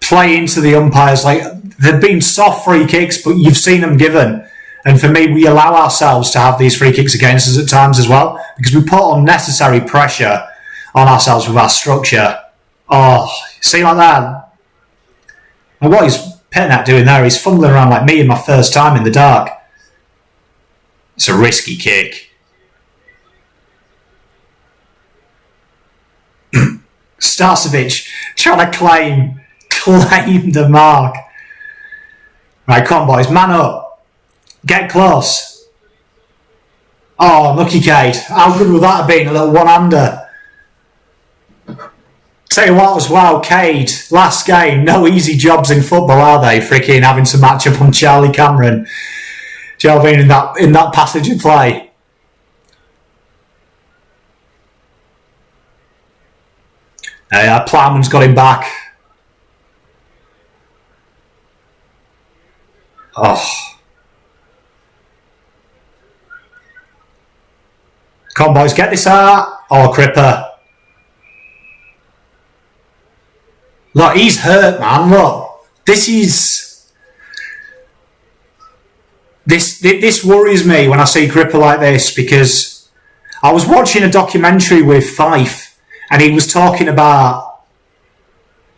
play into the umpires. Like, they've been soft free kicks, but you've seen them given. And for me, we allow ourselves to have these free kicks against us at times as well, because we put unnecessary pressure on ourselves with our structure. Oh, see like that? And what is Petnat doing there? He's fumbling around like me in my first time in the dark. It's a risky kick. Starcevic trying to claim the mark. Right, come on, boys, man up. Get close. Oh, lucky Kade. How good would that have been? A little one-hander. Tell you what as well, Kade, last game, no easy jobs in football, are they? Freaking having to match up on Charlie Cameron. Do you know what I mean? In that passage of play. Plowman's got him back. Oh. Come on, boys, get this out. Oh, Cripper. Look, he's hurt, man. Look, this worries me when I see Cripper like this, because I was watching a documentary with Fife and he was talking about,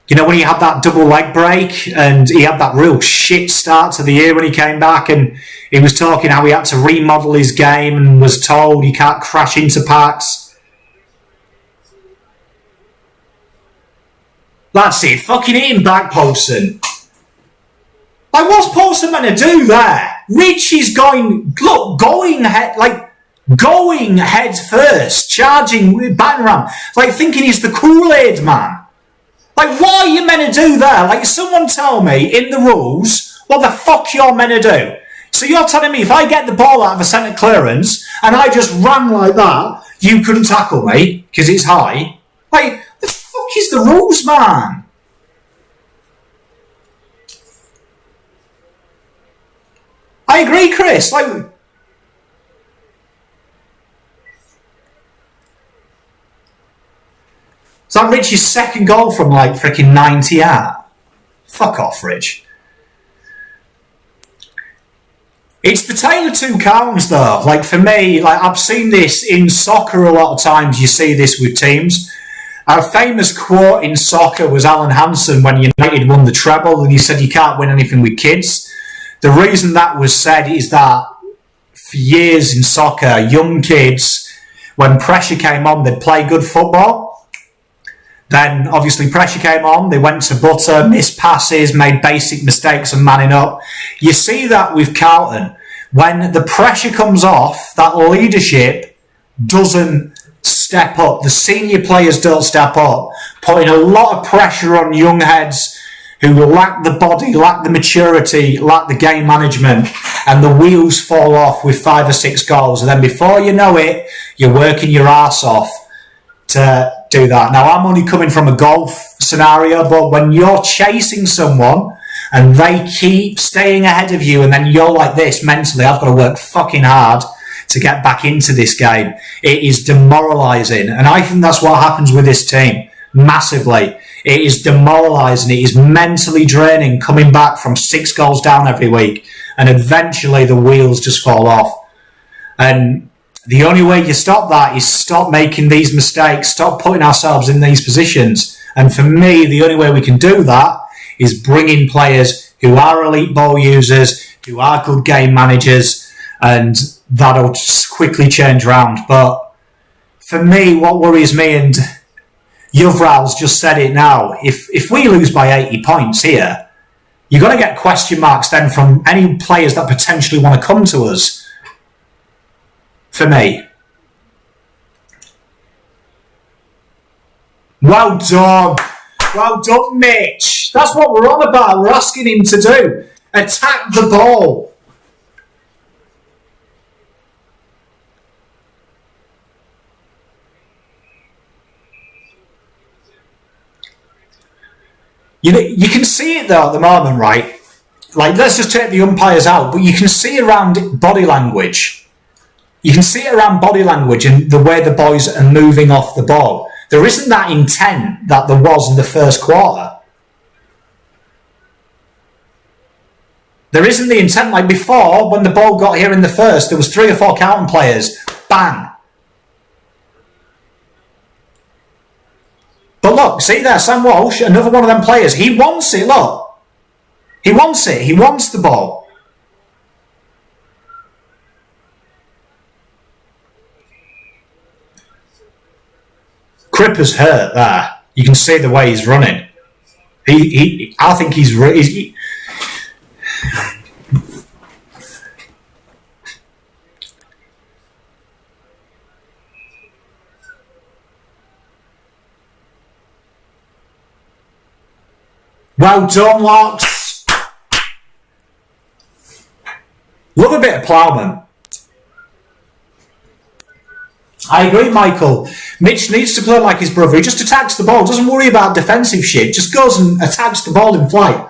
you know, when he had that double leg break and he had that real shit start to the year when he came back, and he was talking how he had to remodel his game and was told he can't crash into packs. That's it, fucking eating back, Paulson. Like, what's Paulson meant to do there? Richie's going head first, charging, batting around, like thinking he's the Kool-Aid man. Like, what are you meant to do there? Like, someone tell me in the rules what the fuck you're meant to do. So you're telling me if I get the ball out of a centre clearance and I just ran like that, you couldn't tackle me because it's high? Like, the fuck is the rules, man? I agree, Chris. Like, Is that Rich's second goal from like freaking 90 out? Fuck off, Rich. It's the tale of two Carltons, though. Like, for me, like I've seen this in soccer a lot of times. You see this with teams. Our famous quote in soccer was Alan Hansen when United won the treble, and he said you can't win anything with kids. The reason that was said is that for years in soccer, young kids, when pressure came on, they'd play good football. Then, obviously, pressure came on. They went to butter, missed passes, made basic mistakes and manning up. You see that with Carlton. When the pressure comes off, that leadership doesn't step up. The senior players don't step up, putting a lot of pressure on young heads who lack the body, lack the maturity, lack the game management, and the wheels fall off with 5 or 6 goals. And then before you know it, you're working your arse off to do that. Now, I'm only coming from a golf scenario, but when you're chasing someone and they keep staying ahead of you and then you're like this mentally, I've got to work fucking hard to get back into this game. It is demoralising. And I think that's what happens with this team, massively. It is demoralising. It is mentally draining coming back from 6 goals down every week. And eventually the wheels just fall off. And the only way you stop that is stop making these mistakes, stop putting ourselves in these positions. And for me, the only way we can do that is bring in players who are elite ball users, who are good game managers, and that'll just quickly change round. But for me, what worries me, and Yuvral's just said it now, if we lose by 80 points here, you're going to get question marks then from any players that potentially want to come to us. For me. Well done. Well done, Mitch. That's what we're on about. We're asking him to do. Attack the ball. You can see it though at the moment, right? Like, let's just take the umpires out, but you can see around body language. You can see it around body language and the way the boys are moving off the ball. There isn't that intent that there was in the first quarter. There isn't the intent like before when the ball got here in the first. There was 3 or 4 Carlton players. Bang. But look, see there, Sam Walsh, another one of them players. He wants it, look. He wants it. He wants the ball. Cripper's hurt there. You can see the way he's running. I think he's well done, Locks. Love a bit of ploughman. I agree, Michael. Mitch needs to play like his brother. He just attacks the ball, doesn't worry about defensive shit, just goes and attacks the ball in flight.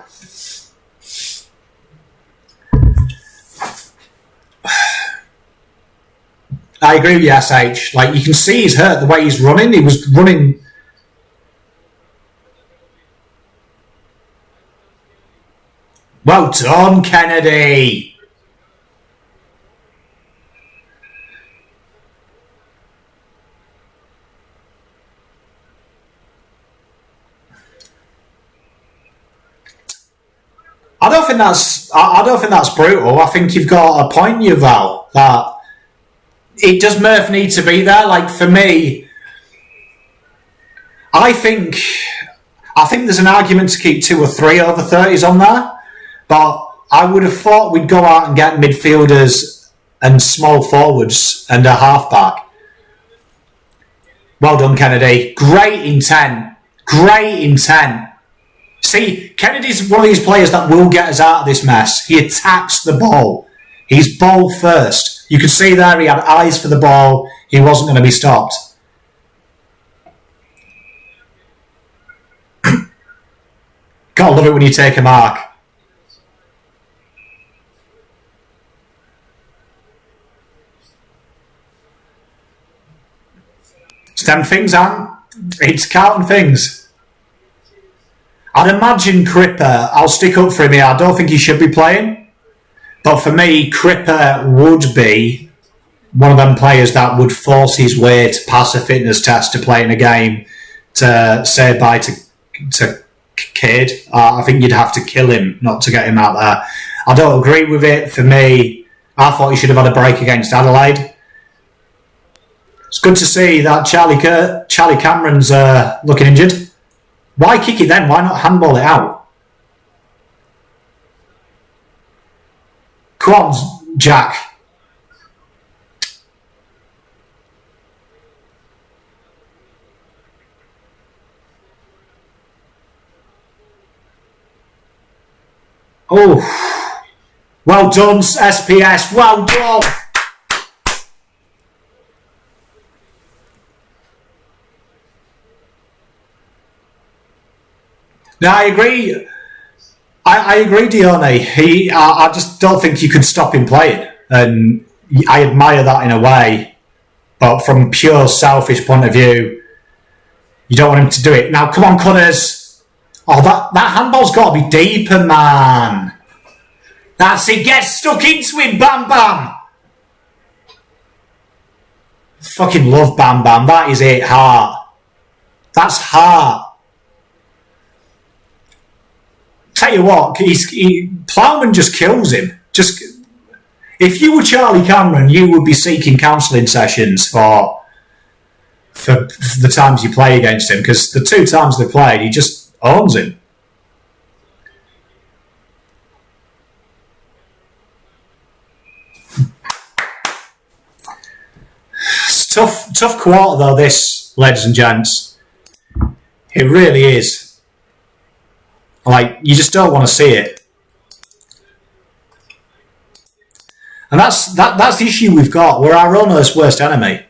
I agree with you, SH. Like, you can see he's hurt the way he's running. He was running. Well done, Kennedy. I don't think that's brutal. I think you've got a point, Val, that it does Murph need to be there. Like, for me, I think there's an argument to keep 2 or 3 over 30s on there, but I would have thought we'd go out and get midfielders and small forwards and a halfback. Well done, Kennedy. Great intent. Great intent. See, Kennedy's one of these players that will get us out of this mess. He attacks the ball. He's ball first. You could see there he had eyes for the ball. He wasn't going to be stopped. Gotta love it when you take a mark. It's them things, Anne. It's Carlton things. I'd imagine Cripper, I'll stick up for him here. I don't think he should be playing. But for me, Cripper would be one of them players that would force his way to pass a fitness test to play in a game to say bye to Kade. I think you'd have to kill him not to get him out there. I don't agree with it. For me, I thought he should have had a break against Adelaide. It's good to see that Charlie Cameron's looking injured. Why kick it then? Why not handball it out? Come on, Jack. Oh, well done, SPS. Well done. No, I agree. I agree, Dione. I just don't think you could stop him playing, and I admire that in a way. But from a pure selfish point of view, you don't want him to do it. Now, come on, Cunners. Oh, that handball's got to be deeper, man. That's it. Get stuck into him, Bam Bam. Fucking love Bam Bam. That is it, heart. That's heart. Tell you what, Plowman just kills him. If you were Charlie Cameron, you would be seeking counselling sessions for the times you play against him, because the 2 times they played, he just owns him. It's tough quarter though, this, ladies and gents. It really is. Like, you just don't want to see it. And that's the issue we've got. We're our own worst enemy.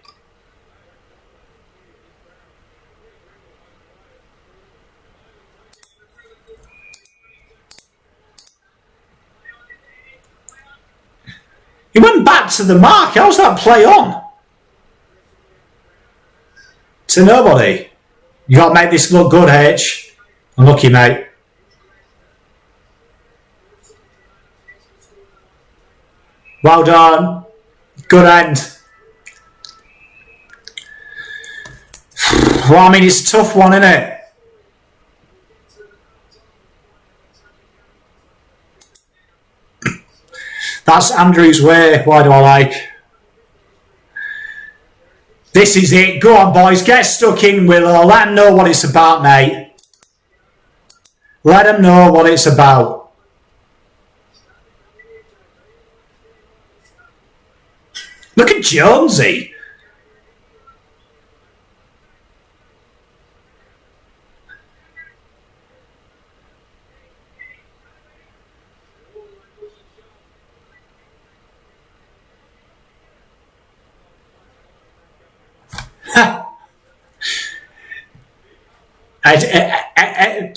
He went back to the mark. How's that play on? To nobody. You got to make this look good, H. Unlucky, mate. Well done. Good end. Well, I mean, it's a tough one, isn't it? That's Andrew's way. Why do I like? This is it. Go on, boys. Get stuck in, Willow. Let them know what it's about, mate. Let them know what it's about. Look at Jonesy.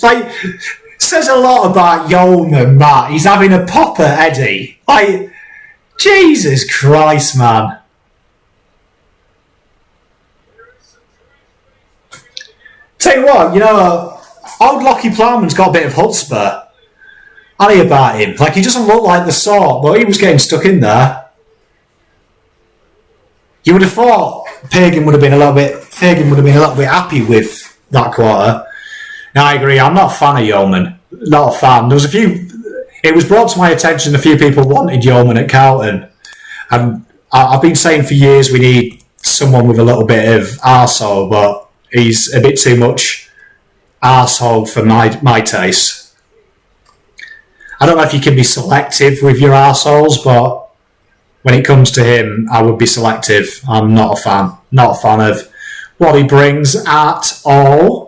Like, says a lot about Yeoman, Matt. He's having a popper, Eddie. Like, Jesus Christ, man. Tell you what, you know, old Lockie Plowman's got a bit of chutzpah. Honey about him. Like, he doesn't look like the sort, but he was getting stuck in there. You would have thought Fagan would have been a little bit happy with that quarter. Now, I agree, I'm not a fan of Yeoman. Not a fan. There was a few... It was brought to my attention a few people wanted Yeoman at Carlton. And I've been saying for years we need someone with a little bit of arsehole, but he's a bit too much arsehole for my taste. I don't know if you can be selective with your arseholes, but when it comes to him, I would be selective. I'm not a fan. Not a fan of what he brings at all.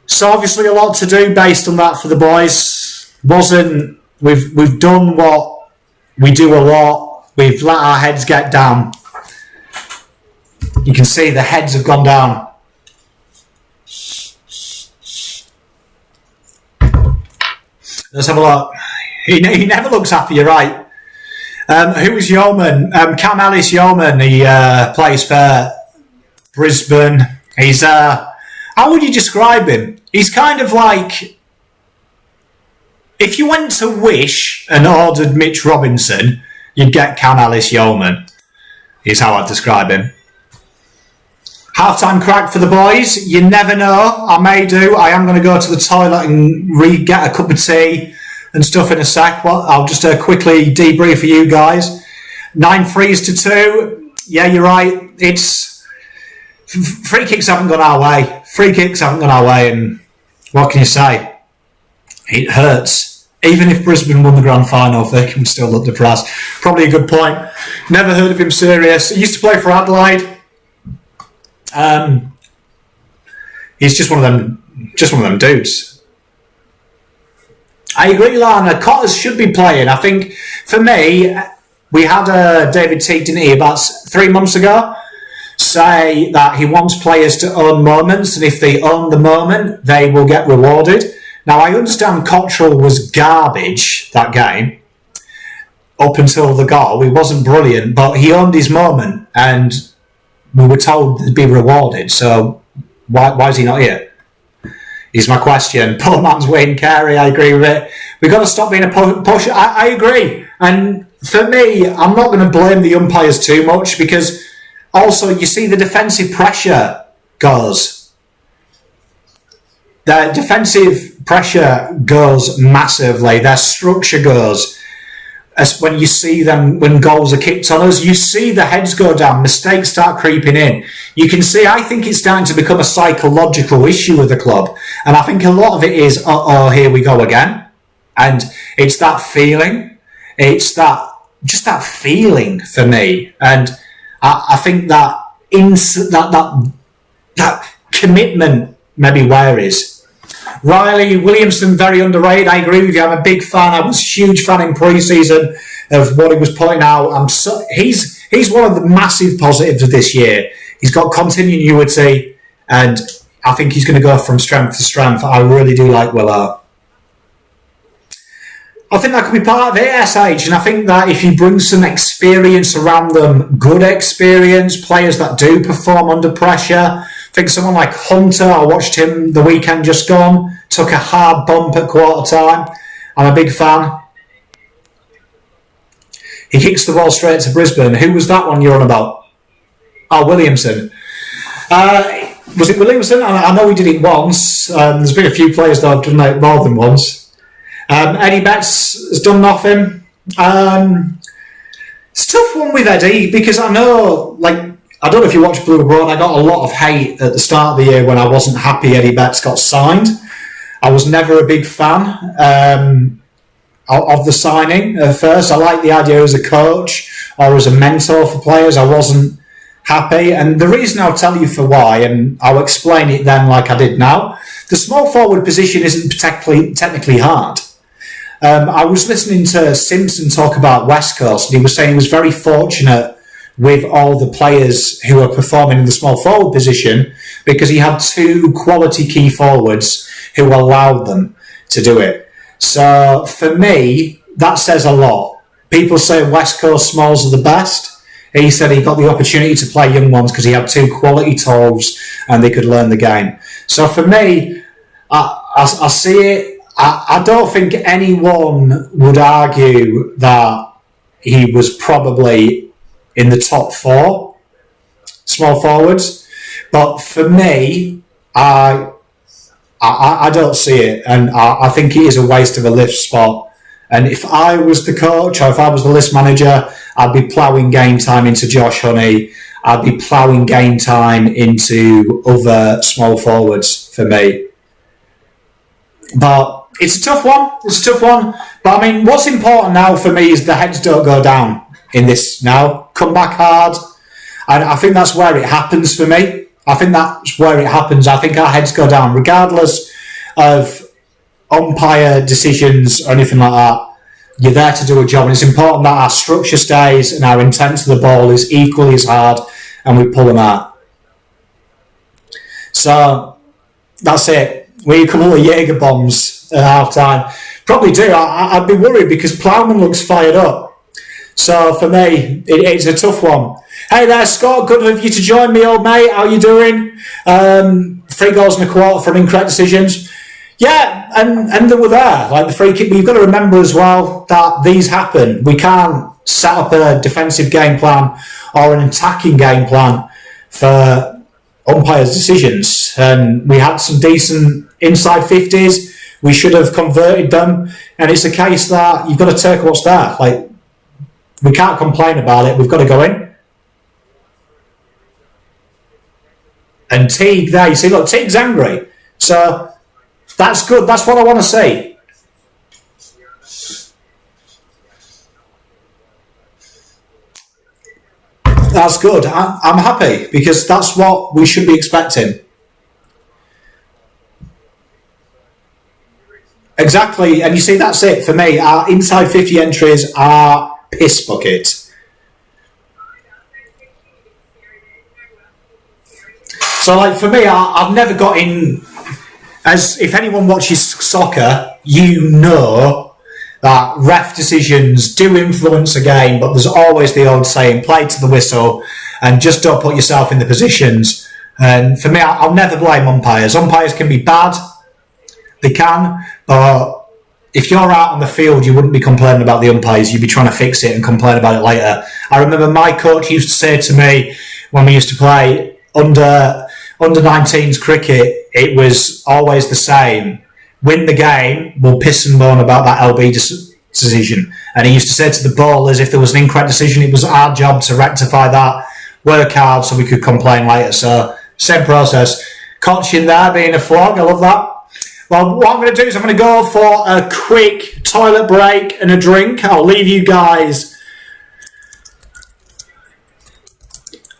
So obviously a lot to do based on that for the boys. We've done what we do a lot. We've let our heads get down. You can see the heads have gone down. Let's have a look. He never looks happy, you're right. Who was Yeoman? Cam Ellis Yeoman. He plays for Brisbane. He's, how would you describe him? He's kind of like, if you went to Wish and ordered Mitch Robinson, you'd get Cam Ellis-Yeoman, is how I'd describe him. Half-time crack for the boys. You never know. I may do. I am going to go to the toilet and get a cup of tea and stuff in a sec. Well, I'll just quickly debrief for you guys. 9 threes to 2. Yeah, you're right. It's free kicks haven't gone our way. And what can you say? It hurts. Even if Brisbane won the grand final, they can still look depressed. Probably a good point. Never heard of him serious. He used to play for Adelaide. He's just one of them dudes. I agree, Lana. Cotters should be playing. I think, for me, we had David Teague, didn't he, about 3 months ago, say that he wants players to own moments, and if they own the moment, they will get rewarded. Now, I understand Cottrell was garbage that game up until the goal. He wasn't brilliant, but he owned his moment, and we were told to be rewarded. So why is he not here? Is my question. Poor man's Wayne Carey, I agree with it. We've got to stop being a push. I agree. And for me, I'm not going to blame the umpires too much, because also you see the defensive pressure goes. The defensive pressure goes massively. Their structure goes. As when you see them, when goals are kicked on us, you see the heads go down, mistakes start creeping in. You can see, I think it's starting to become a psychological issue with the club. And I think a lot of it is, here we go again. And it's that feeling. It's just that feeling for me. And I think that commitment maybe wearies. Riley Williamson, very underrated. I agree with you. I'm a big fan. I was a huge fan in pre-season of what he was putting out. He's one of the massive positives of this year. He's got continuity, and I think he's going to go from strength to strength. I really do like Willow. I think that could be part of it, SH, and I think that if you bring some experience around them, good experience, players that do perform under pressure. I think someone like Hunter, I watched him the weekend just gone, took a hard bump at quarter time. I'm a big fan. He kicks the ball straight to Brisbane. Who was that one you're on about? Oh, Williamson. Was it Williamson? I know he did it once. There's been a few players that have done it more than once. Eddie Betts has done nothing. It's a tough one with Eddie, because I know, I don't know if you watched Blue Road. I got a lot of hate at the start of the year when I wasn't happy Eddie Betts got signed. I was never a big fan of the signing at first. I liked the idea as a coach or as a mentor for players. I wasn't happy. And the reason I'll tell you for why, and I'll explain it then like I did now, the small forward position isn't technically hard. I was listening to Simpson talk about West Coast, and he was saying he was very fortunate with all the players who are performing in the small forward position, because he had 2 quality key forwards who allowed them to do it. So for me, that says a lot. People say West Coast smalls are the best. He said he got the opportunity to play young ones because he had 2 quality toes and they could learn the game. So for me, I see it. I don't think anyone would argue that he was probably in the top 4 small forwards, but for me, I don't see it, and I think it is a waste of a lift spot. And if I was the coach, or if I was the list manager, I'd be ploughing game time into Josh Honey. I'd be ploughing game time into other small forwards for me. But it's a tough one. But I mean, what's important now for me is the heads don't go down in this now. Come back hard. And I think that's where it happens for me. I think I think our heads go down, regardless of umpire decisions or anything like that. You're there to do a job, and it's important that our structure stays and our intent to the ball is equally as hard, and we pull them out. So that's it. We need a couple of Jaeger bombs at half time. Probably do. I'd be worried because Plowman looks fired up. So for me, it's a tough one. Hey there, Scott. Good of you to join me, old mate. How you doing? 3 goals and a quarter for incorrect decisions. Yeah, and they were there. Like the free kick, but you've got to remember as well that these happen. We can't set up a defensive game plan or an attacking game plan for umpires' decisions. And we had some decent inside 50s. We should have converted them. And it's a case that you've got to take what's there. Like, we can't complain about it. We've got to go in. And Teague there, you see, look, Teague's angry. So that's good. That's what I want to see. That's good. I'm happy because that's what we should be expecting. Exactly. And you see, that's it for me. Our inside 50 entries are piss bucket. So, like, for me, I've never got in. As if anyone watches soccer, you know that ref decisions do influence a game, but there's always the old saying, play to the whistle and just don't put yourself in the positions. And for me, I'll never blame umpires. Umpires can be bad, they can, but if you're out on the field, you wouldn't be complaining about the umpires. You'd be trying to fix it and complain about it later. I remember my coach used to say to me when we used to play under 19s cricket, it was always the same. Win the game, we'll piss and moan about that LB decision. And he used to say to the bowlers, if there was an incorrect decision, it was our job to rectify that, work hard so we could complain later. So, same process. Coaching there, being a flog, I love that. Well, what I'm going to do is I'm going to go for a quick toilet break and a drink. I'll leave you guys.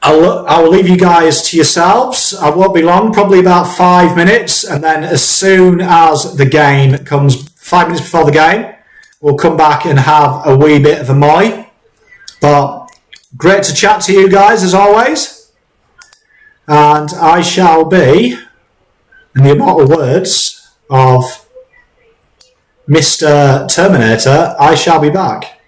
I'll leave you guys to yourselves. I won't be long, probably about 5 minutes. And then as soon as the game comes, 5 minutes before the game, we'll come back and have a wee bit of a moy. But great to chat to you guys as always. And I shall be, in the immortal words of Mr. Terminator, I shall be back.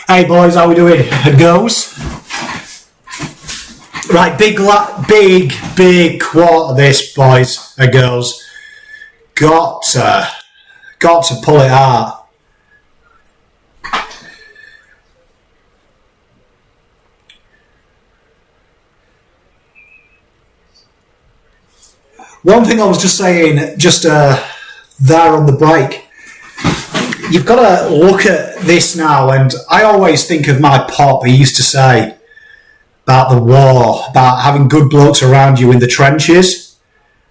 Hey boys, how we doing? Girls? Right, big quarter this, boys and girls. Got to pull it out. One thing I was just saying, there on the break, you've got to look at this now, and I always think of my pop. He used to say about the war, about having good blokes around you in the trenches.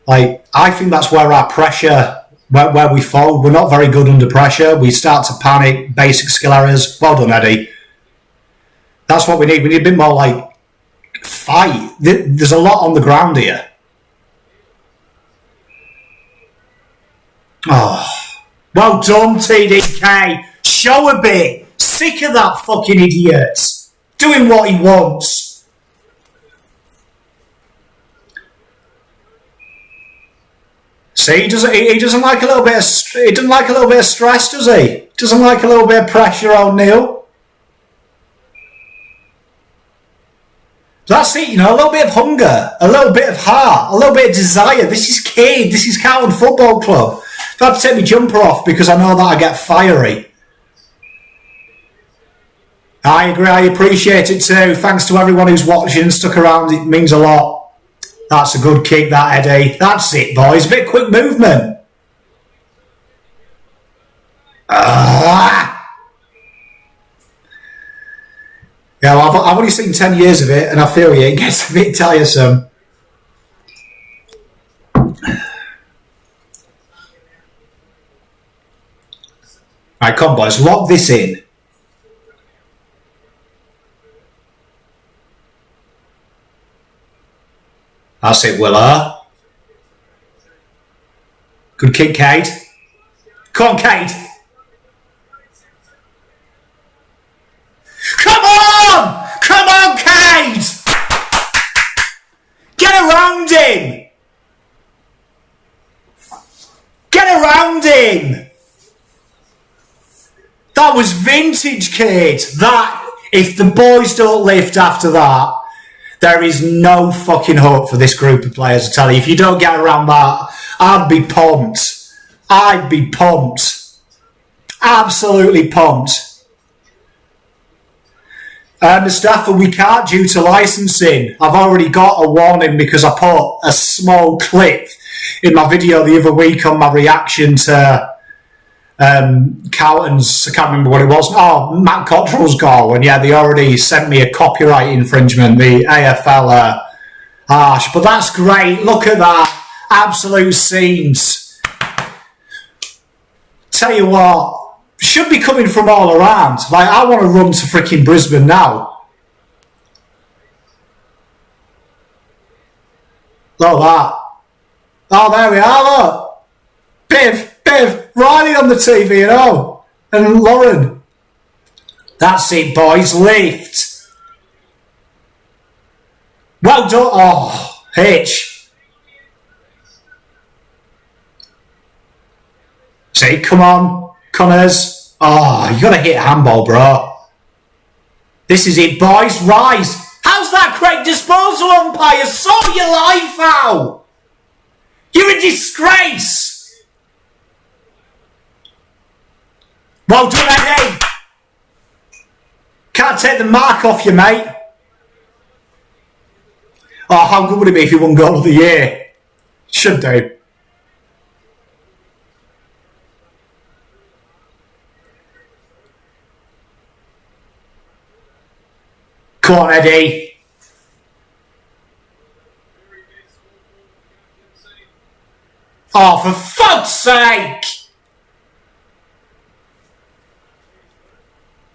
Like, I think that's where our pressure, where we fall. We're not very good under pressure. We start to panic, basic skill errors. Well done, Eddie. That's what we need. We need a bit more, like, fight. There's a lot on the ground here. Oh, well done, TDK. Show a bit. Sick of that fucking idiot doing what he wants. See, he doesn't like a little bit of stress, does he? Doesn't like a little bit of pressure on Neil. That's it, you know, a little bit of hunger, a little bit of heart, a little bit of desire. This is Cade. This is Carlton Football Club. I've had to take my jumper off because I know that I get fiery. I agree, I appreciate it too. Thanks to everyone who's watching and stuck around, it means a lot. That's a good kick, that, Eddie. That's it, boys. A bit of quick movement. Yeah, well, I've only seen 10 years of it, and I feel you, it gets a bit tiresome. Right, come on, boys, lock this in. That's it, Willa. Good kick, Kate. Come on, Kate. Come on! Come on, Kate! Get around him! Get around him! That was vintage, Kate. That, if the boys don't lift after that, there is no fucking hope for this group of players, I tell you. If you don't get around that, I'd be pumped. I'd be pumped. Absolutely pumped. Mustafa, we can't due to licensing. I've already got a warning because I put a small clip in my video the other week on my reaction to Carlton's, I can't remember what it was. Oh, Matt Cottrell's goal, and yeah, they already sent me a copyright infringement. The AFL harsh, but that's great. Look at that, absolute scenes. Tell you what, should be coming from all around. Like, I want to run to freaking Brisbane now. Look at that. Oh, there we are. Look, Biv. Riley on the TV, you know, and Lauren. That's it, boys. Lift. Well done. Oh, Hitch. See, come on, Connors. Oh, you got to hit handball, bro. This is it, boys. Rise. How's that great disposal, umpire? Sort your life out. You're a disgrace. Well done, Eddie. Can't take the mark off you, mate. Oh, how good would it be if he won goal of the year? Should do. Come on, Eddie. Oh, for fuck's sake!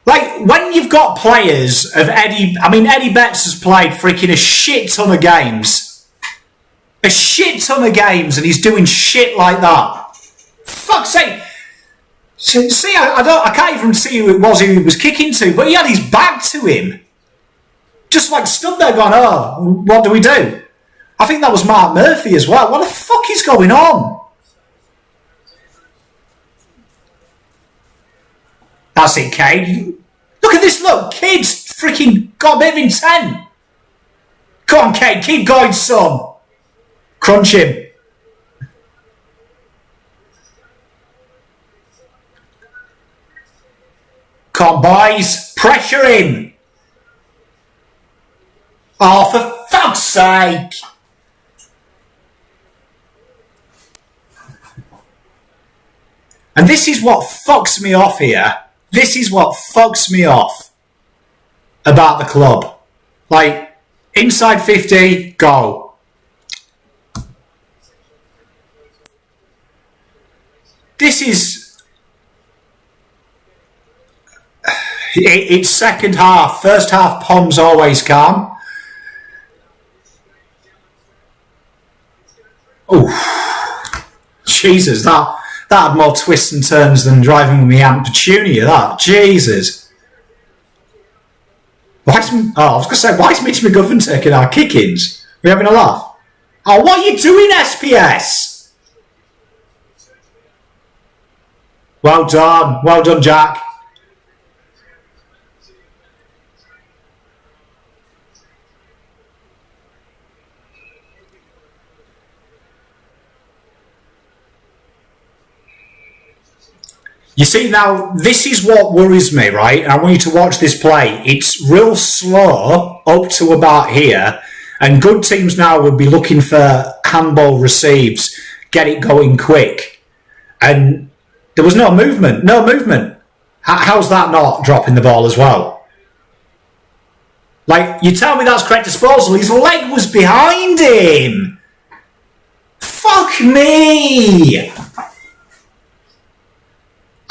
Like, when you've got players of Eddie... I mean, Eddie Betts has played freaking a shit ton of games. A shit ton of games, and he's doing shit like that. For fuck's sake. See, I can't even see who it was he was kicking to, but he had his back to him. Just like stood there going, oh, what do we do? I think that was Mark Murphy as well. What the fuck is going on? That's it, Kade. Look at this, look. Kid's freaking got a bit of intent. Come on, Kade, keep going, son. Crunch him. Come on, boys. Pressure him. Oh, for fuck's sake. And this is what fucks me off here. This is what fucks me off about the club. Like, inside 50, go. This is... It's second half. First half, Pom's always calm. Oh, Jesus, that had more twists and turns than driving with me Aunt Petunia, that. Jesus. I was going to say, why is Mitch McGovern taking our kick-ins? We having a laugh? Oh, what are you doing, SPS? Well done, Jack. You see, now, this is what worries me, right? And I want you to watch this play. It's real slow up to about here, and good teams now would be looking for handball receives, get it going quick. And there was no movement. How's that not dropping the ball as well? Like, you tell me that's correct disposal. His leg was behind him. Fuck me.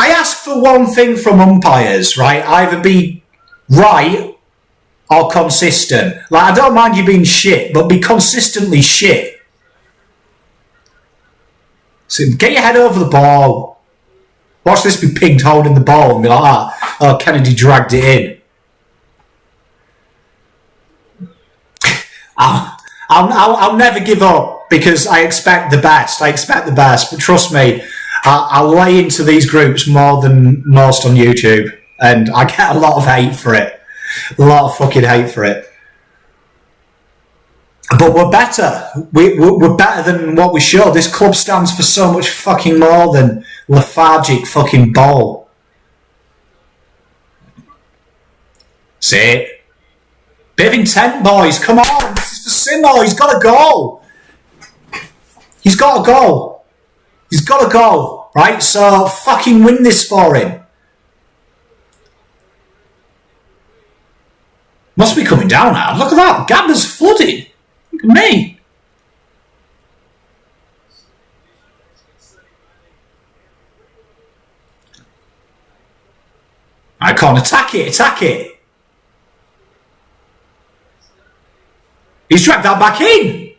I ask for one thing from umpires, right? Either be right or consistent. Like, I don't mind you being shit, but be consistently shit. So get your head over the ball. Watch this be pigged holding the ball and be like, oh, Kennedy dragged it in. I'll never give up because I expect the best. But trust me, I lay into these groups more than most on YouTube, and I get a lot of hate for it. A lot of fucking hate for it. But we're better. We're better than what we show. This club stands for so much fucking more than lethargic fucking ball. See it? Bit of intent, boys. Come on. This is for Simo. He's got to go. He's got to go, right? So fucking win this for him. Must be coming down now. Look at that. Gabba's flooded. Look at me. I can't attack it. He's dragged that back in.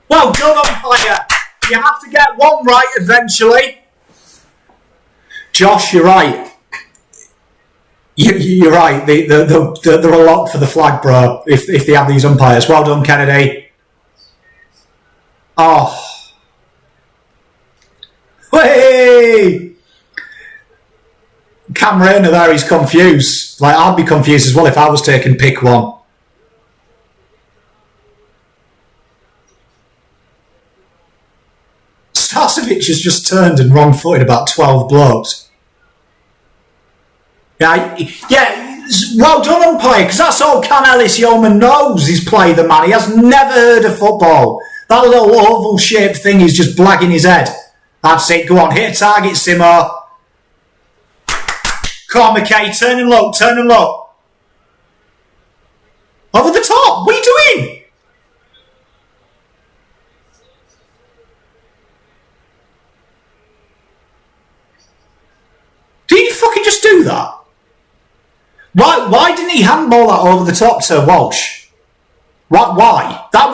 Well done, umpire. You have to get one right eventually. Josh, you're right. You're right. They're a lot for the flag, bro. If they have these umpires. Well done, Kennedy. Oh. Hey! Cam Rayner there, he's confused. Like, I'd be confused as well if I was taking pick one. Starcevic has just turned and wrong-footed about 12 blokes. Yeah, well done, umpire, because that's all Can Ellis Yeoman knows. He's played the man. He has never heard of football. That little oval-shaped thing is just blagging his head. That's it. Go on, hit a target, Simo. Come on, McKay, turn and look. Over the top. What are you doing? Did he fucking just do that? Why didn't he handball that over the top to Walsh? Why? That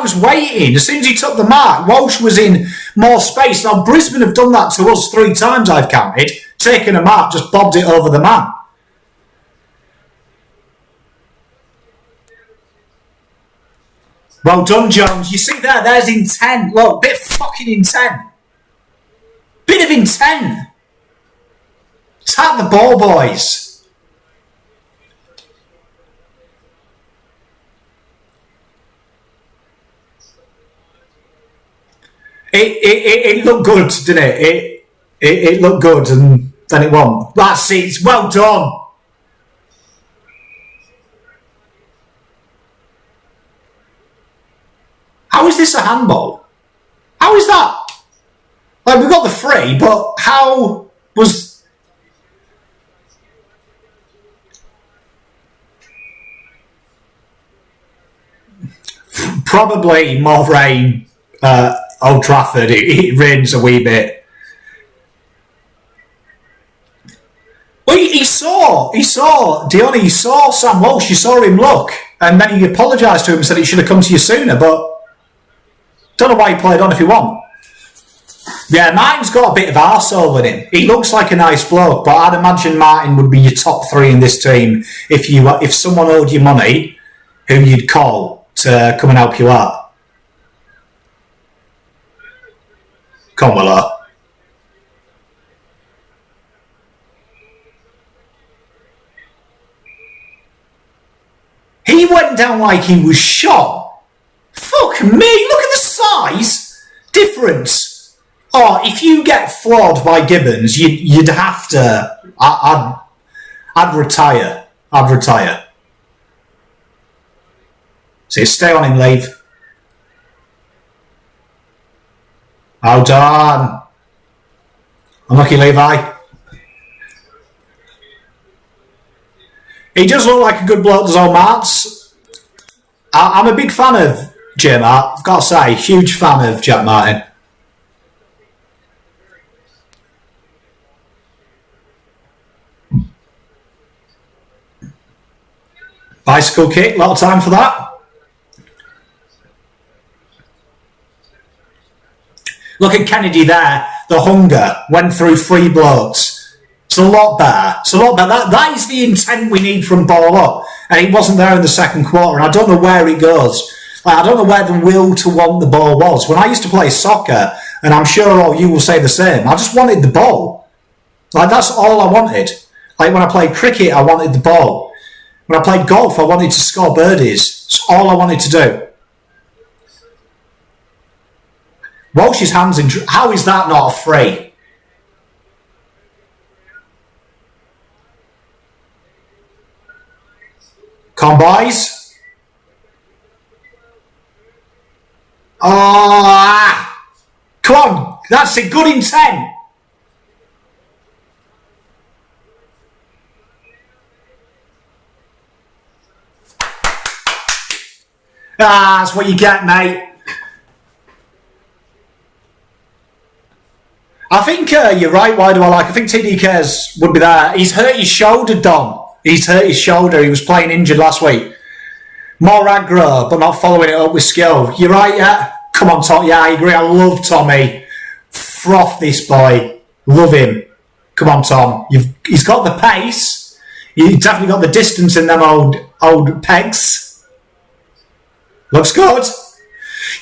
was waiting. As soon as he took the mark, Walsh was in more space. Now, Brisbane have done that to us 3 times, I've counted. Taken a mark, just bobbed it over the man. Well done, Jones. You see there, there's intent. Look, bit of fucking intent. Bit of intent. Tap the ball, boys. It looked good, didn't it? It looked good, and then it won. That's it. Well done. How is this a handball? How is that? Like, we got the free, but how was... Probably more rain, Old Trafford. It rains a wee bit. Well, he saw Dione, he saw Sam Walsh, you saw him look, and then he apologised to him and said he should have come to you sooner, but don't know why he played on if he won. Yeah, Martin's got a bit of arsehole in him. He looks like a nice bloke, but I'd imagine Martin would be your top three in this team if someone owed you money, who you'd call to come and help you out. Come on, Willow. He went down like he was shot. Fuck me, look at the size difference. Oh, if you get flawed by Gibbons, you'd have to... I'd retire. I'd retire. So stay on him, leave. Well done. Unlucky, Levi. He does look like a good bloke, does old Marts. I'm a big fan of J Mart. I've got to say, huge fan of Jack Martin. Bicycle kick, a lot of time for that. Look at Kennedy there. The hunger went through three blokes. It's a lot better. It's a lot better. That is the intent we need from ball up. And it wasn't there in the second quarter. And I don't know where it goes. Like, I don't know where the will to want the ball was. When I used to play soccer, and I'm sure all you will say the same, I just wanted the ball. Like, that's all I wanted. Like, when I played cricket, I wanted the ball. When I played golf, I wanted to score birdies. That's all I wanted to do. Walsh's hands in... How is that not a free? Come on, boys. Oh, come on. That's a good intent. That's what you get, mate. I think you're right. Why do I like? I think TDK's would be there. He's hurt his shoulder, Don. He's hurt his shoulder. He was playing injured last week. More aggro, but not following it up with skill. You're right, yeah? Come on, Tom. Yeah, I agree. I love Tommy. Froth this boy. Love him. Come on, Tom. He's got the pace. He's definitely got the distance in them old pegs. Looks good.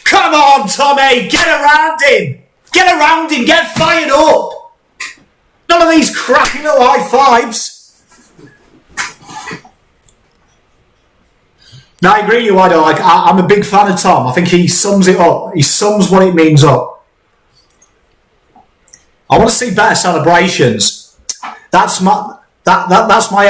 Come on, Tommy. Get around him. Get around him. Get fired up. None of these crappy little high fives. No, I agree with you, I don't. Like, I'm a big fan of Tom. I think he sums it up. He sums what it means up. I want to see better celebrations. That's my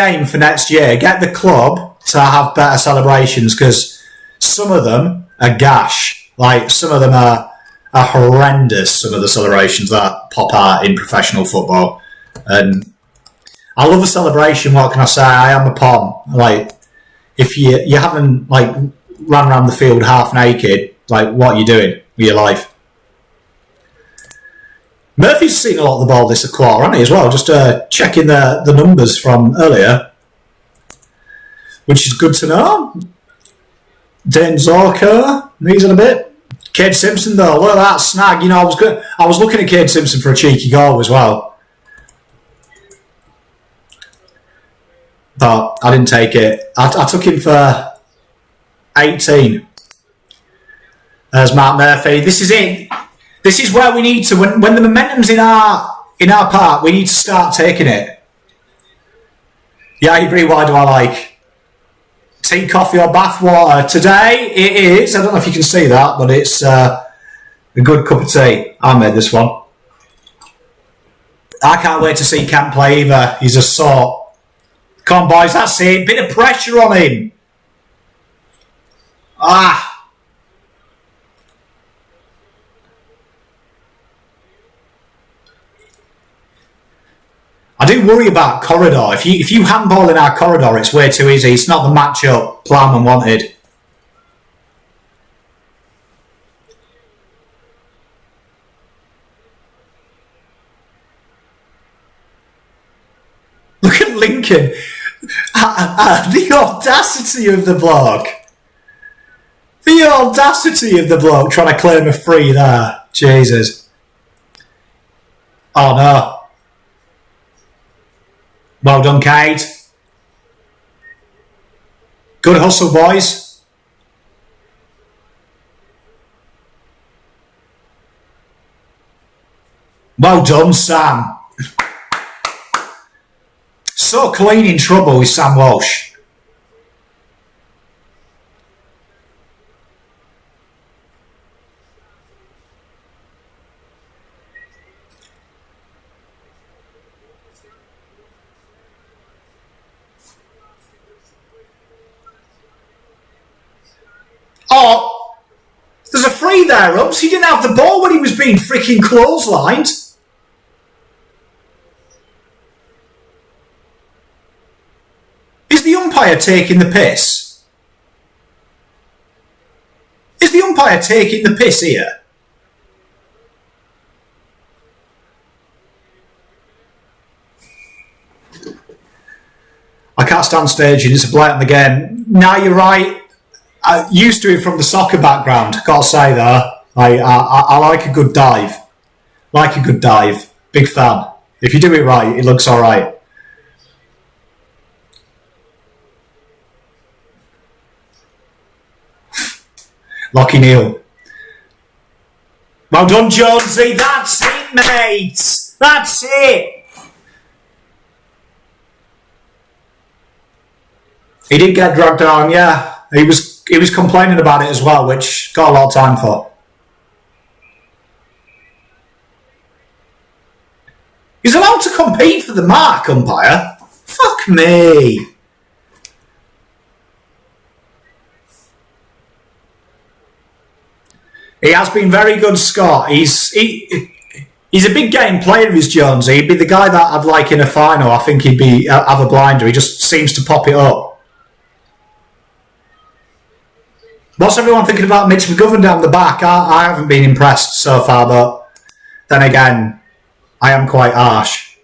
aim for next year. Get the club to have better celebrations, because some of them are gash. Like, some of them are horrendous, some of the celebrations that pop out in professional football. And I love a celebration. What can I say? I am a pom. Like, if you haven't like ran around the field half naked, like, what are you doing with your life? Murphy's seen a lot of the ball this quarter, hasn't he, as well? Just checking the numbers from earlier, which is good to know. Dane Zorko, he's in a bit. Kade Simpson, though, look at that snag. You know, I was looking at Kade Simpson for a cheeky goal as well, but I didn't take it. I took him for 18. There's Mark Murphy. This is it. This is where we need to, when the momentum's in our part, we need to start taking it. Yeah, I agree. Why do I like tea, coffee or bath water? Today it is, I don't know if you can see that, but it's a good cup of tea. I made this one. I can't wait to see Camp play either. He's a sort. Come on, boys, that's it. Bit of pressure on him. I do worry about corridor. If you handball in our corridor, it's way too easy. It's not the matchup Plowman wanted. Look at Lincoln. The audacity of the bloke. The audacity of the bloke trying to claim a free there. Jesus. Oh no. Well done, Kade. Good hustle, boys. Well done, Sam. So clean in trouble with Sam Walsh. Oh, there's a free there, Ups. He didn't have the ball when he was being freaking clotheslined. Is the umpire taking the piss? Is the umpire taking the piss here? I can't stand staging. It's a blight on the game. Now you're right. I used to it from the soccer background. Gotta say though, I like a good dive. Like a good dive. Big fan. If you do it right, it looks all right. Lockie Neal. Well done, Jonesy. That's it, mate. That's it. He did get dragged down, yeah. He was complaining about it as well, which got a lot of time for. He's allowed to compete for the mark, umpire. Fuck me. He has been very good, Scott. He's a big game player, is Jones. He'd be the guy that I'd like in a final. I think he'd have a blinder. He just seems to pop it up. What's everyone thinking about Mitch McGovern down the back? I haven't been impressed so far, but then again, I am quite harsh.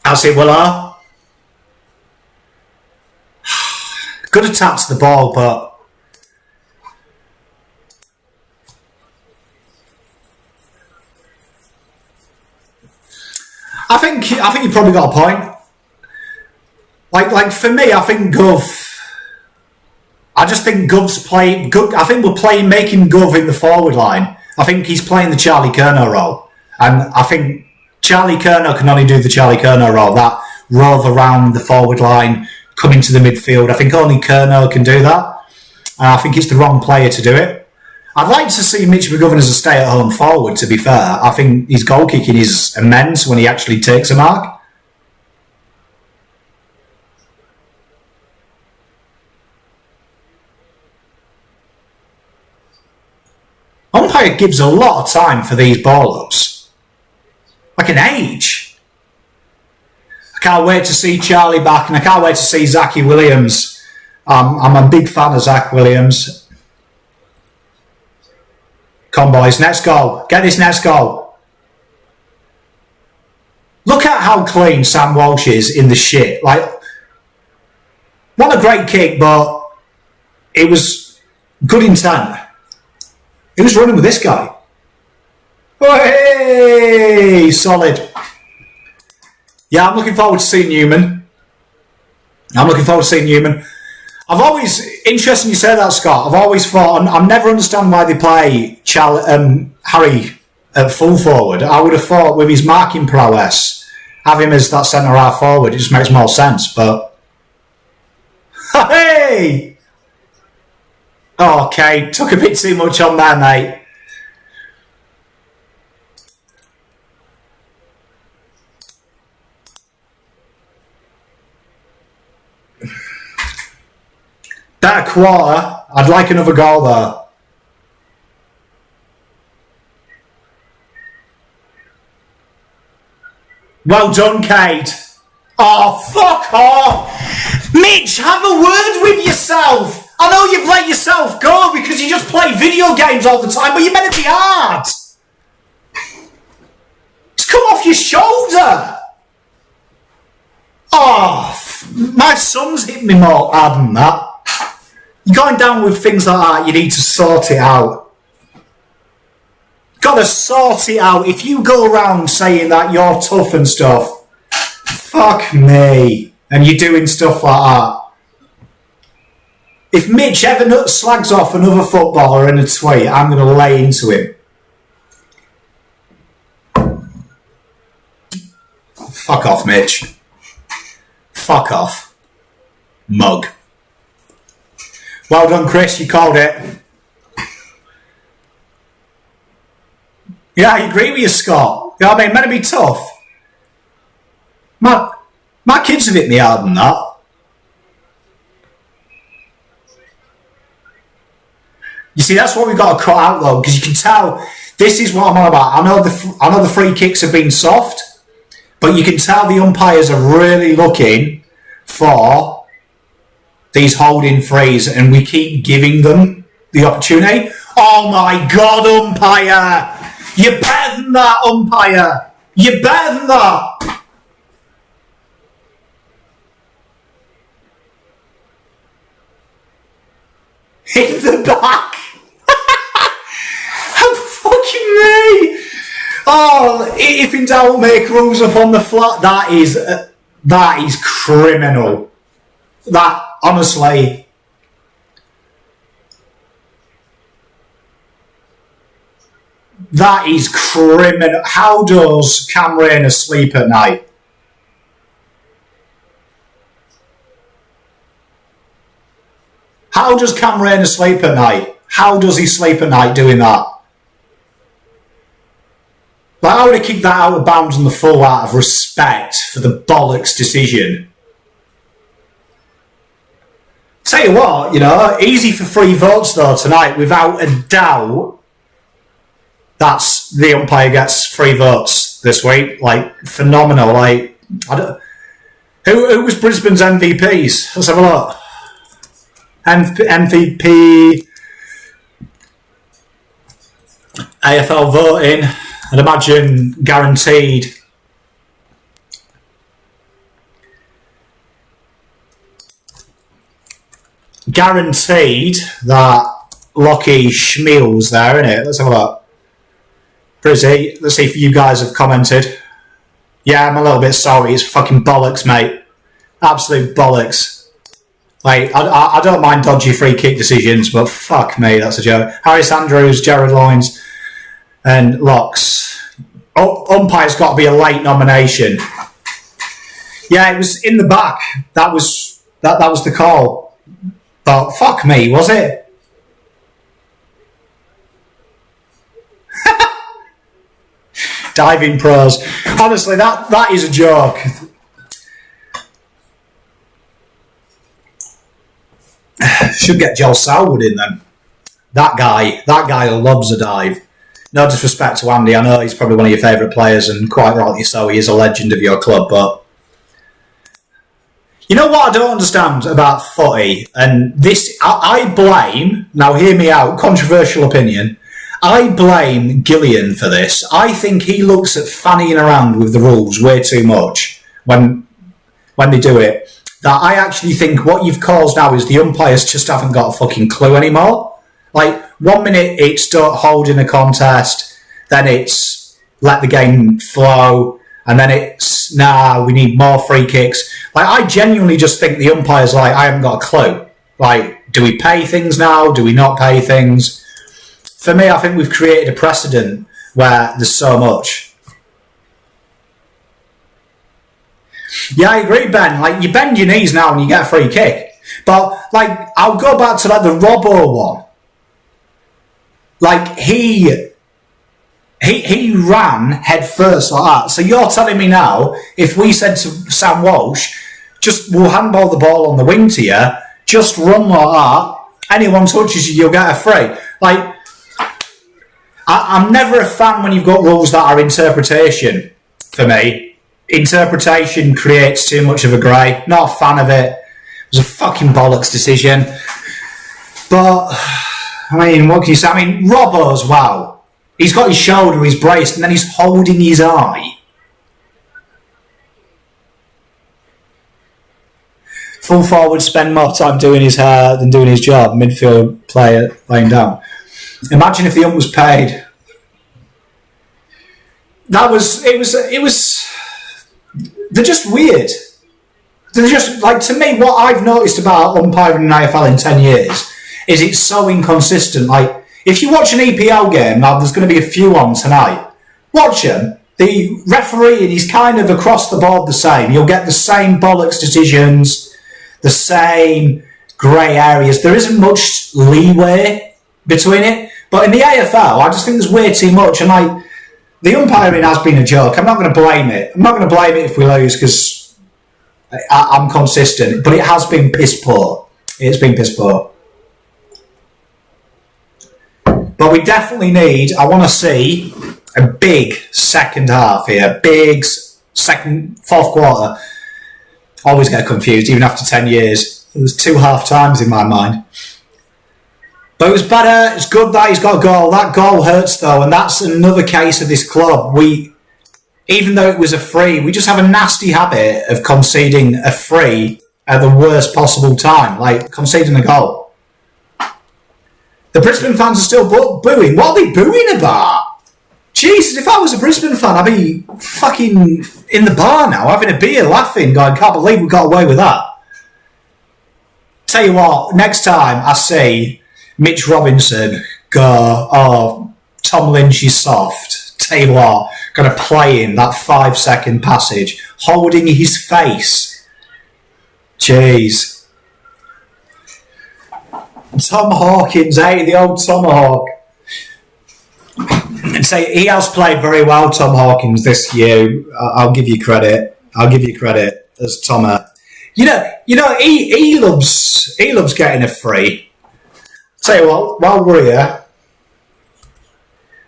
That's it, Willow. Good attack to the ball, but I think you probably got a point. Like for me, I think Gov. I just think Gov's playing. I think we're playing making Gov in the forward line. I think he's playing the Charlie Curnow role, and I think Charlie Curnow can only do the Charlie Curnow role. That rove around the forward line, come into the midfield. I think only Curnow can do that. I think it's the wrong player to do it. I'd like to see Mitch McGovern as a stay-at-home forward, to be fair. I think his goal kicking is immense when he actually takes a mark. Umpire gives a lot of time for these ball-ups. Like an age. I can't wait to see Charlie back, and I can't wait to see Zachy Williams. I'm a big fan of Zach Williams. Come on, boys, next goal. Get this next goal. Look at how clean Sam Walsh is in the shit. Like, what a great kick, but it was good intent. He was running with this guy. Hey, solid. Yeah, I'm looking forward to seeing Newman. I've always, interesting you say that, Scott. I've always thought, I've never understand why they play Harry at full forward. I would have thought with his marking prowess, have him as that centre half forward, it just makes more sense. But hey, okay, took a bit too much on there, mate. That quarter, I'd like another goal there. Well done, Kate. Oh, fuck off. Mitch, have a word with yourself. I know you've let yourself go because you just play video games all the time, but you're meant to be hard. It's come off your shoulder. Oh, my son's hit me more hard than that. You're going down with things like that, you need to sort it out. Gotta sort it out. If you go around saying that you're tough and stuff, fuck me. And you're doing stuff like that. If Mitch ever slags off another footballer in a tweet, I'm going to lay into him. Fuck off, Mitch. Fuck off. Mug. Well done, Chris, you called it. Yeah, I agree with you, Scott. You know what I mean? Meant to be tough. My kids have hit me hard than that. You see, that's what we've got to cut out, though, because you can tell this is what I'm on about. I know the free kicks have been soft, but you can tell the umpires are really looking for these holding frees, and we keep giving them the opportunity. Oh my God, umpire! You're better than that, umpire! You're better than that! In the back! How fucking me! Oh, if in doubt, make rules up on the flat. That is criminal. That, honestly, that is criminal. How does Cam Rayner sleep at night? How does Cam Rayner sleep at night? How does he sleep at night doing that? Like, I would have kicked that out of bounds on the full out of respect for the bollocks decision. Tell you what, you know, easy for 3 votes though tonight, without a doubt. That's the umpire gets 3 votes this week. Like, phenomenal. Like, who was Brisbane's MVPs? Let's have a look. MVP AFL voting. I'd imagine guaranteed. Guaranteed that Lockie Schmeal's there, innit? Let's have a look. Brizzy, let's see if you guys have commented. Yeah, I'm a little bit sorry. It's fucking bollocks, mate. Absolute bollocks. Like, I don't mind dodgy free kick decisions, but fuck me, that's a joke. Harris Andrews, Jared Loynes, and Locks. Umpire's got to be a late nomination. Yeah, it was in the back. That was the call. But fuck me, was it? Diving pros. Honestly, that is a joke. Should get Joel Salwood in then. That guy loves a dive. No disrespect to Andy, I know he's probably one of your favourite players, and quite rightly so, he is a legend of your club, but you know what I don't understand about footy, and this, I blame, now hear me out, controversial opinion, I blame Gillian for this. I think he looks at fannying around with the rules way too much when they do it. That I actually think what you've caused now is the umpires just haven't got a fucking clue anymore. Like, 1 minute it's don't hold in a contest, then it's let the game flow, and then it's, nah, we need more free kicks. Like, I genuinely just think the umpires, like, I haven't got a clue. Like, do we pay things now? Do we not pay things? For me, I think we've created a precedent where there's so much. Yeah, I agree, Ben. Like, you bend your knees now and you get a free kick. But, like, I'll go back to, like, the Robbo one. Like, he ran head first like that. So you're telling me now, if we said to Sam Walsh, we'll handball the ball on the wing to you, just run like that, anyone touches you, you'll get a free. Like, I'm never a fan when you've got rules that are interpretation, for me. Interpretation creates too much of a grey. Not a fan of it. It was a fucking bollocks decision. But, I mean, what can you say? I mean, Robbo's, wow. He's got his shoulder, he's braced, and then he's holding his eye. Full forward spend more time doing his hair than doing his job. Midfield player laying down. Imagine if the ump was paid. It was. They're just weird. They're just, like, to me, what I've noticed about umpiring in AFL in 10 years is it's so inconsistent. Like, if you watch an EPL game, now there's going to be a few on tonight, watch them. The refereeing is kind of across the board the same. You'll get the same bollocks decisions, the same grey areas. There isn't much leeway between it. But in the AFL, I just think there's way too much. And, like, the umpiring has been a joke. I'm not going to blame it. I'm not going to blame it if we lose because I'm consistent. But it has been piss poor. It's been piss poor. But we definitely need, I want to see a big second half here. Big fourth quarter. Always get confused, even after 10 years. It was 2 half times in my mind. But it was better. It's good that he's got a goal. That goal hurts, though, and that's another case of this club. Even though it was a free, we just have a nasty habit of conceding a free at the worst possible time, like conceding a goal. The Brisbane fans are still booing. What are they booing about? Jesus, if I was a Brisbane fan, I'd be fucking in the bar now, having a beer, laughing, going, can't believe we got away with that. Tell you what, next time I see Mitch Robinson go, oh, Tom Lynch is soft. Tell you what, going to play him that 5-second passage, holding his face. Jeez. Tom Hawkins, the old Tomahawk. And say he has played very well, Tom Hawkins, this year. I'll give you credit. As Tomer. You know, he loves getting a free. Tell you what, while we're here,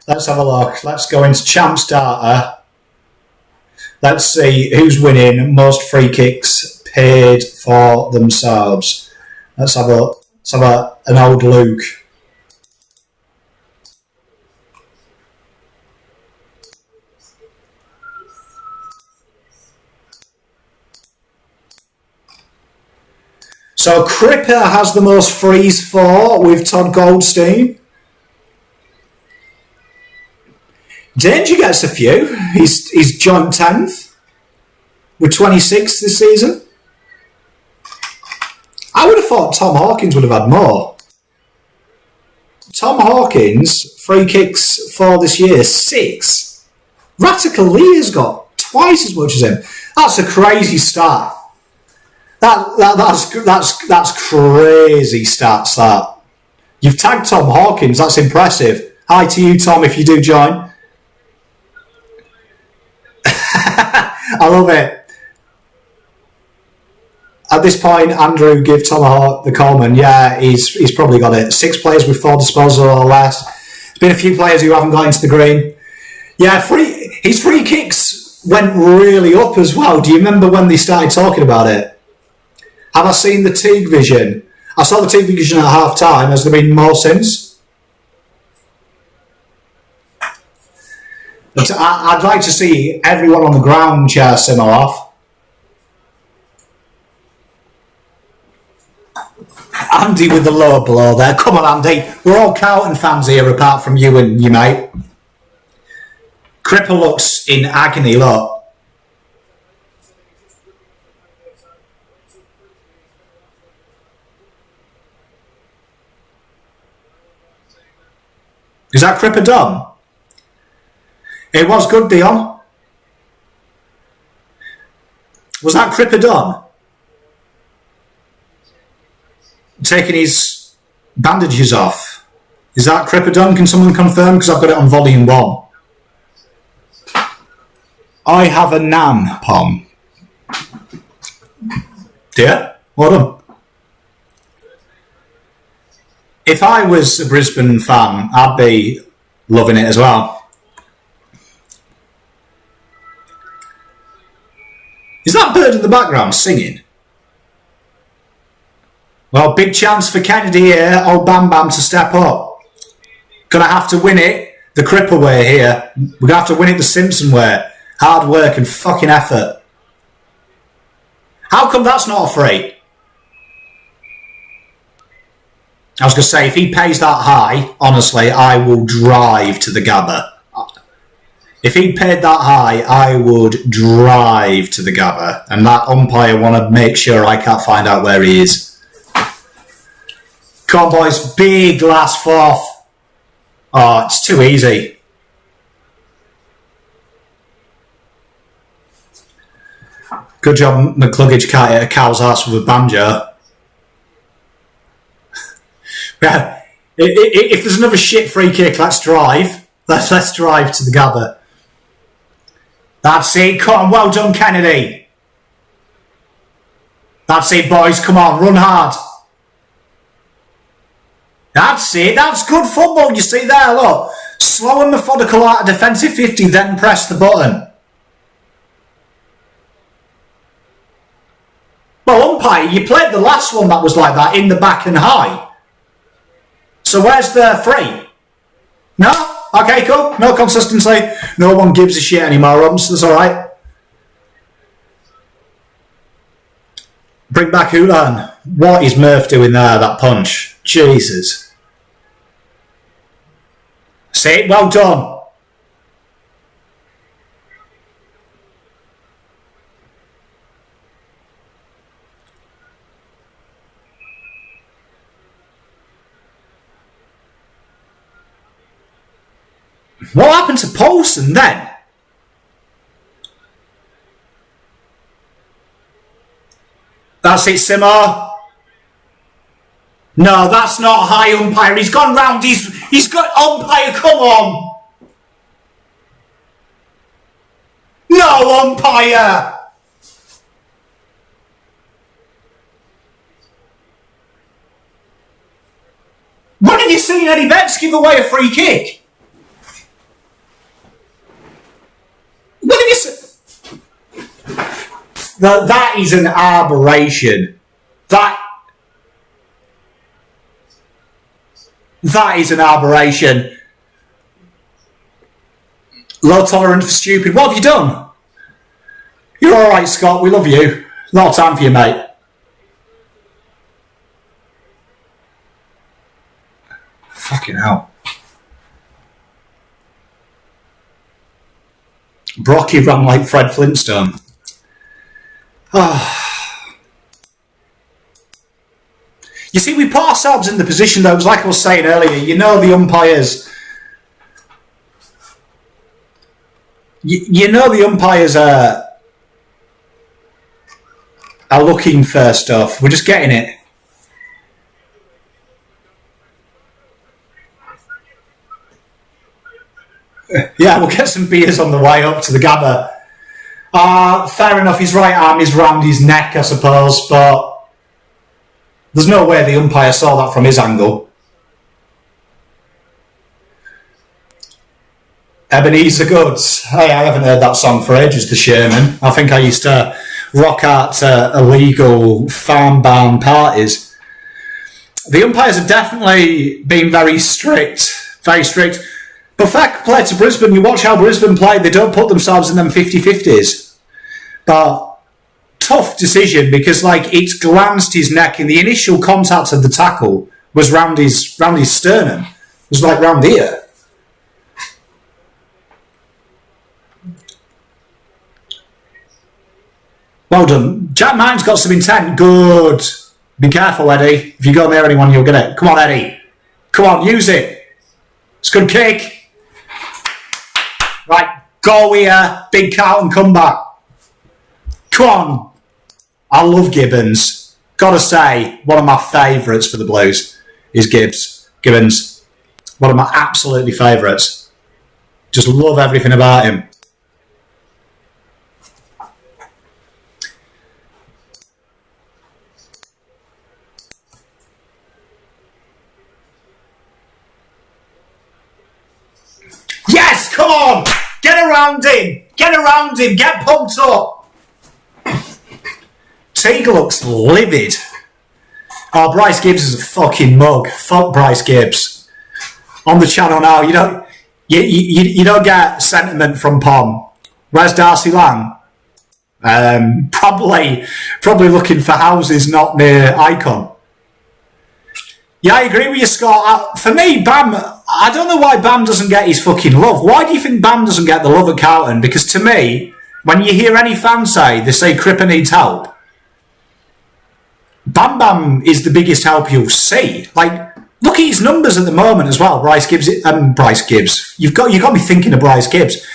let's have a look. Let's go into Champs Data. Let's see who's winning most free kicks paid for themselves. Let's have an old Luke. So Cripper has the most frees for with Todd Goldstein. Danger gets a few. He's joint 10th with 26 this season. I would have thought Tom Hawkins would have had more. Tom Hawkins, free kicks for this year, 6. Ratakalia's got twice as much as him. That's a crazy stat. That's crazy stats, that. You've tagged Tom Hawkins, that's impressive. Hi to you, Tom, if you do join. I love it. At this point, Andrew, give Tom Hawk the Coleman. Yeah, he's probably got it. 6 players with 4 disposal or less. There's been a few players who haven't got into the green. Yeah, his free kicks went really up as well. Do you remember when they started talking about it? Have I seen the Teague Vision? I saw the Teague Vision at half time. Has there been more since? But I'd like to see everyone on the ground cheer Simmel off. Andy with the low blow there. Come on, Andy. We're all Carlton fans here apart from you and your mate. Cripper looks in agony, look. Is that Cripper done? It was good, Dion. Was that Cripper done? Taking his bandages off. Is that Cripper done? Can someone confirm? Because I've got it on volume 1. I have a Nam, Pom. Dear, well done. If I was a Brisbane fan, I'd be loving it as well. Is that bird in the background singing? Well, big chance for Kennedy here, old Bam Bam, to step up. Gonna have to win it the Cripper way here. We're gonna have to win it the Simpson way. Hard work and fucking effort. How come that's not a free? I was going to say, if he pays that high, honestly, I will drive to the Gabba. If he paid that high, I would drive to the Gabba. And that umpire want to make sure I can't find out where he is. Come on, boys. Big last fourth. Oh, it's too easy. Good job McCluggage can't hit a cow's ass with a banjo. Yeah, if there's another shit free kick, let's drive. Let's drive to the Gabba. That's it. Come on, well done, Kennedy. That's it, boys. Come on, run hard. That's it. That's good football. You see there, look. Slow and methodical out of defensive 50, then press the button. Well, umpire, you played the last one that was like that, in the back and high. So where's the free? No? Okay, cool. No consistency. No one gives a shit anymore, umps. That's all right. Bring back Ulan. What is Murph doing there, that punch? Jesus. See, well done. What happened to Paulson then? That's it, Simo. No, that's not high umpire. He's gone round. He's got umpire. Come on. No umpire. When have you seen Eddie Betts give away a free kick? What have you seen? That is an aberration. That is an aberration. Low tolerance for stupid. What have you done? You're all right, Scott. We love you. A lot of time for you, mate. Fucking hell. Brocky ran like Fred Flintstone. Oh. You see, we put ourselves in the position, though, like I was saying earlier, you know the umpires... You know the umpires are looking for stuff. We're just getting it. Yeah, we'll get some beers on the way up to the Gabba. Fair enough, his right arm is round his neck, I suppose, but there's no way the umpire saw that from his angle. Ebenezer Goods. Hey, I haven't heard that song for ages, The Sherman. I think I used to rock at illegal farm barn parties. The umpires have definitely been very strict. Very strict. But fair play to Brisbane. You watch how Brisbane play, they don't put themselves in them 50-50s. But tough decision because, like, it's glanced his neck and the initial contact of the tackle was round his sternum. It was like round here. Well done. Jack Mine's got some intent. Good. Be careful, Eddie. If you go near anyone, you'll get it. Come on, Eddie. Come on, use it. It's a good kick. Right, go here. Big Carlton comeback. Come on. I love Gibbons. Gotta say, one of my favourites for the Blues is Gibbons. One of my absolutely favourites. Just love everything about him. Yes, come on! Get around him! Get around him! Get pumped up! Teague looks livid. Oh, Bryce Gibbs is a fucking mug. Fuck Bryce Gibbs. On the channel now, you don't get sentiment from Pom. Where's Darcy Lang? Probably looking for houses not near Icon. Yeah, I agree with you, Scott. For me, Bam, I don't know why Bam doesn't get his fucking love. Why do you think Bam doesn't get the love at Carlton? Because to me, when you hear any fan they say Cripper needs help, Bam Bam is the biggest help you'll see. Like, look at his numbers at the moment as well. Bryce Gibbs. You've got to be thinking of Bryce Gibbs.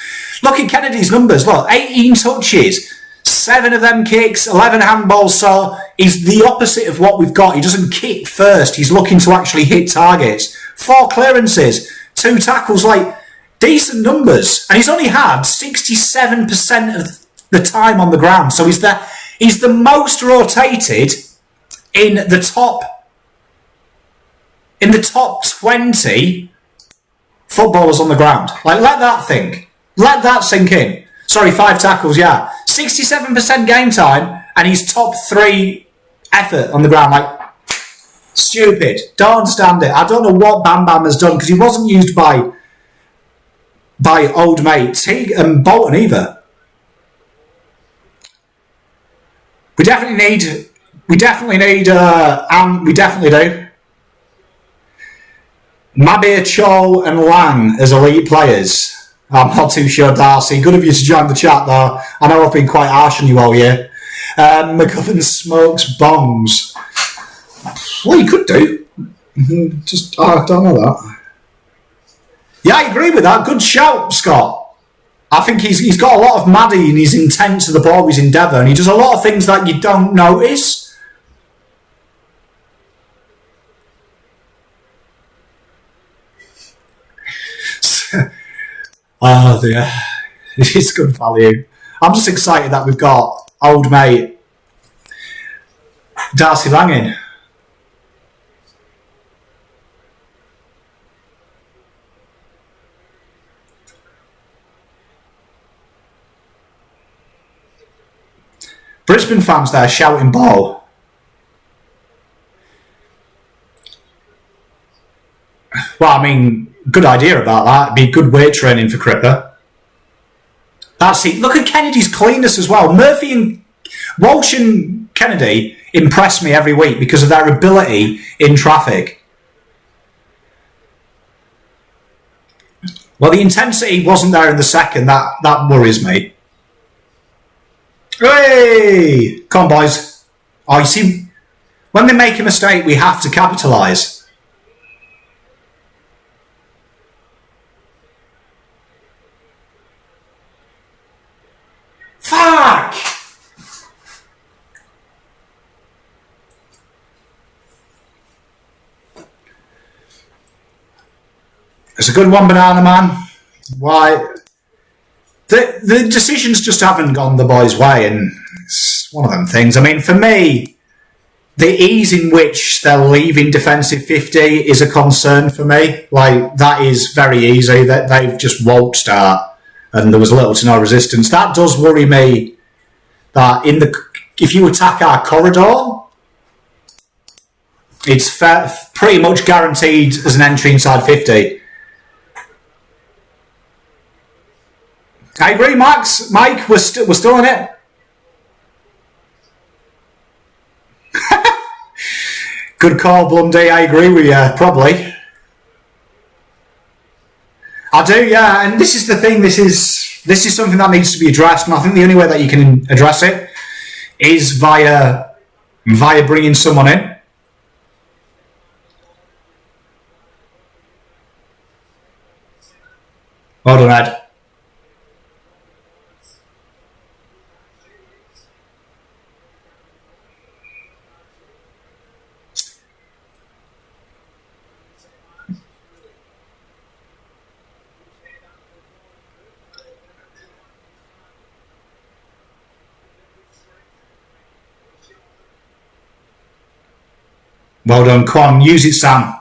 Look at Kennedy's numbers. Look, 18 touches, 7 of them kicks, 11 handballs. So he's the opposite of what we've got. He doesn't kick first. He's looking to actually hit targets. 4 clearances, 2 tackles. Like, decent numbers. And he's only had 67% of the time on the ground. So he's the most rotated in the top 20 footballers on the ground. Like, let that sink in. Sorry, 5 tackles, yeah. 67% game time, and he's top 3 effort on the ground. Like, stupid. Don't understand it. I don't know what Bam Bam has done, because he wasn't used by old mate Teague and Bolton either. We definitely do. Mabir, Cho and Lang as elite players. I'm not too sure, Darcy. Good of you to join the chat, though. I know I've been quite harsh on you all year. McGovern smokes bombs. Well, you could do. I don't know that. Yeah, I agree with that. Good shout, Scott. I think he's got a lot of Maddie and his intent to the ball with his endeavour, and he does a lot of things that you don't notice. Oh dear, it's good value. I'm just excited that we've got old mate Darcy Lang in. Brisbane fans there shouting ball. Well, I mean, good idea about that. It'd be good weight training for Cripper. That's it. Look at Kennedy's cleanness as well. Murphy and Walsh and Kennedy impress me every week because of their ability in traffic. Well, the intensity wasn't there in the second. That worries me. Hey! Come on, boys. Oh, you see, when they make a mistake, we have to capitalise. Fuck! It's a good one, Banana Man. Why? The decisions just haven't gone the boys' way, and it's one of them things. I mean, for me, the ease in which they're leaving defensive 50 is a concern for me. Like, that is very easy. That they've just waltzed out, and there was little to no resistance. That does worry me. That if you attack our corridor, it's pretty much guaranteed as an entry inside 50. I agree, Max. Mike, we're still in it. Good call, Blundy. I agree with you, probably. I do, yeah. And this is the thing. This is something that needs to be addressed. And I think the only way that you can address it is via bringing someone in. Well done, Ed. Well done. Come on, use it, Sam.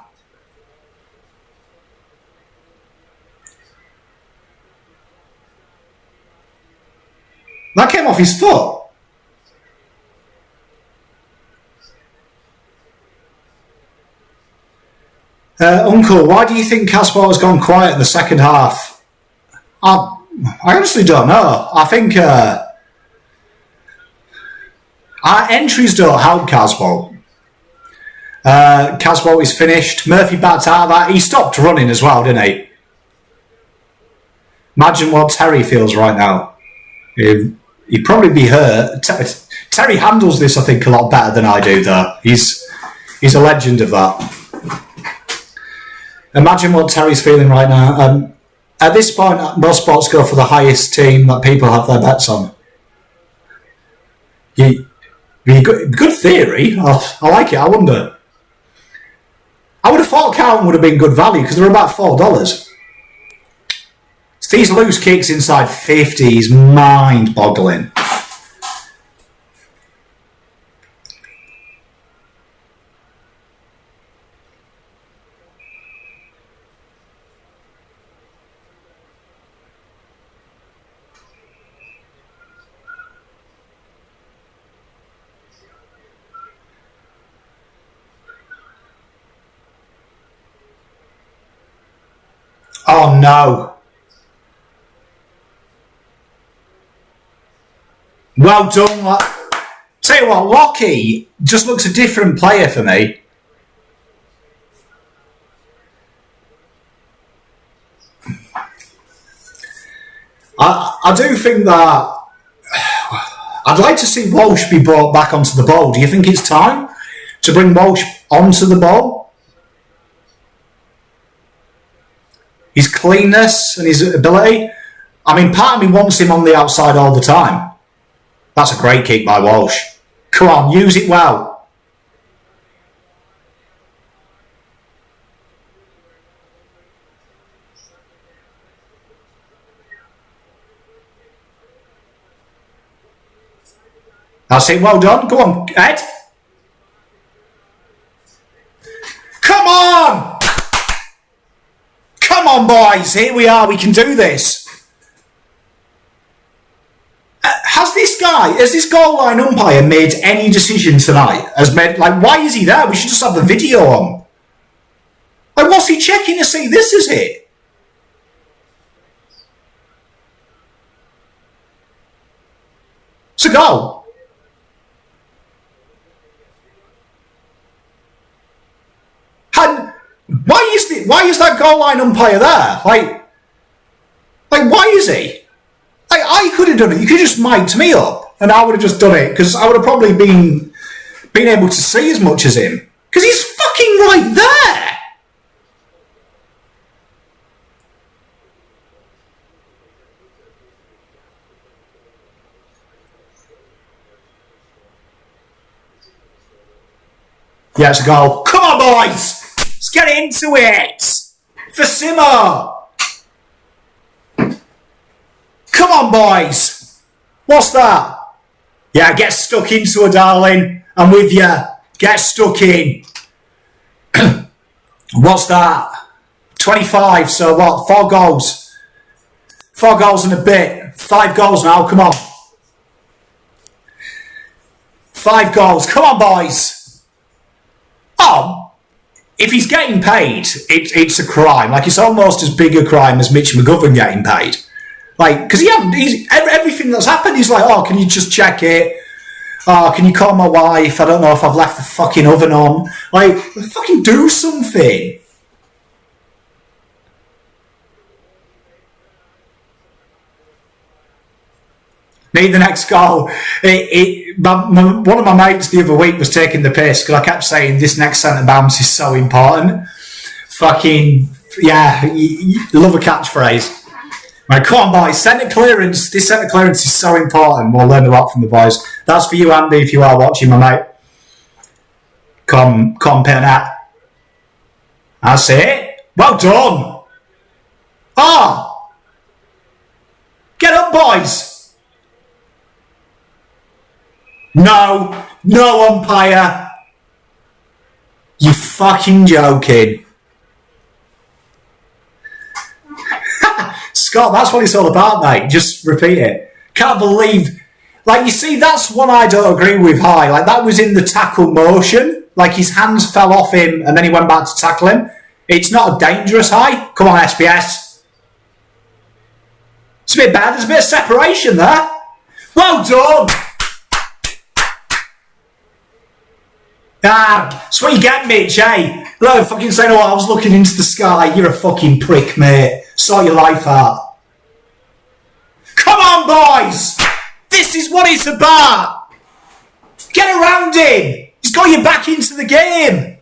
That came off his foot. Uncle, why do you think Casper has gone quiet in the second half? I honestly don't know. I think our entries don't help Casper. Casper is finished. Murphy backed out of that. He stopped running as well, didn't he? Imagine what Terry feels right now. He'd probably be hurt. Terry handles this, I think, a lot better than I do, though. He's a legend of that. Imagine what Terry's feeling right now. At this point, most sports go for the highest team that people have their bets on. Good theory. I like it. I wonder. I would have thought Carlton would have been good value because they're about $4. These loose kicks inside 50 is mind-boggling. Oh no. Well done. Tell you what, Lockie just looks a different player for me. I do think that I'd like to see Walsh be brought back onto the ball. Do you think it's time to bring Walsh onto the ball? His cleanness and his ability. I mean, part of me wants him on the outside all the time. That's a great kick by Walsh. Come on, use it well. That's it, well done. Go on, Ed. Come on! Come on, boys. Here we are. We can do this. Has this goal line umpire made any decision tonight? Why is he there? We should just have the video on. Like, what's he checking to see this is it? It's a goal. And why is that goal line umpire there? Like why is he? I could have done it. You could have just mic'd me up, and I would have just done it because I would have probably been able to see as much as him because he's fucking right there. Yeah, it's a goal. Come on, boys, let's get into it for Simo. Come on, boys. What's that? Yeah, get stuck into her, darling. I'm with you. Get stuck in. What's that? 25, so what? 4 goals. 4 goals and a bit. 5 goals now, come on. 5 goals. Come on, boys. Oh, if he's getting paid, it's a crime. Like, it's almost as big a crime as Mitch McGovern getting paid. Like, because everything that's happened, he's like, oh, can you just check it? Oh, can you call my wife? I don't know if I've left the fucking oven on. Like, fucking do something. Need the next goal. One of my mates the other week was taking the piss because I kept saying this next centre bounce is so important. Fucking, yeah, you love a catchphrase. Right, come on, boys. Centre clearance. This centre clearance is so important. We'll learn a lot from the boys. That's for you, Andy, if you are watching, my mate. Come, Penat. That's it. Well done. Oh! Get up, boys. No umpire. You fucking joking. Scott, that's what it's all about, mate. Just repeat it. Can't believe... Like, you see, that's one I don't agree with high. Like, that was in the tackle motion. Like, his hands fell off him and then he went back to tackle him. It's not a dangerous high. Come on, SPS. It's a bit bad. There's a bit of separation there. Well done. That's what you get, Mitch, eh? Look, fucking saying, oh, I was looking into the sky. You're a fucking prick, mate. Sort your life out. Come on, boys. This is what it's about. Get around him. He's got you back into the game.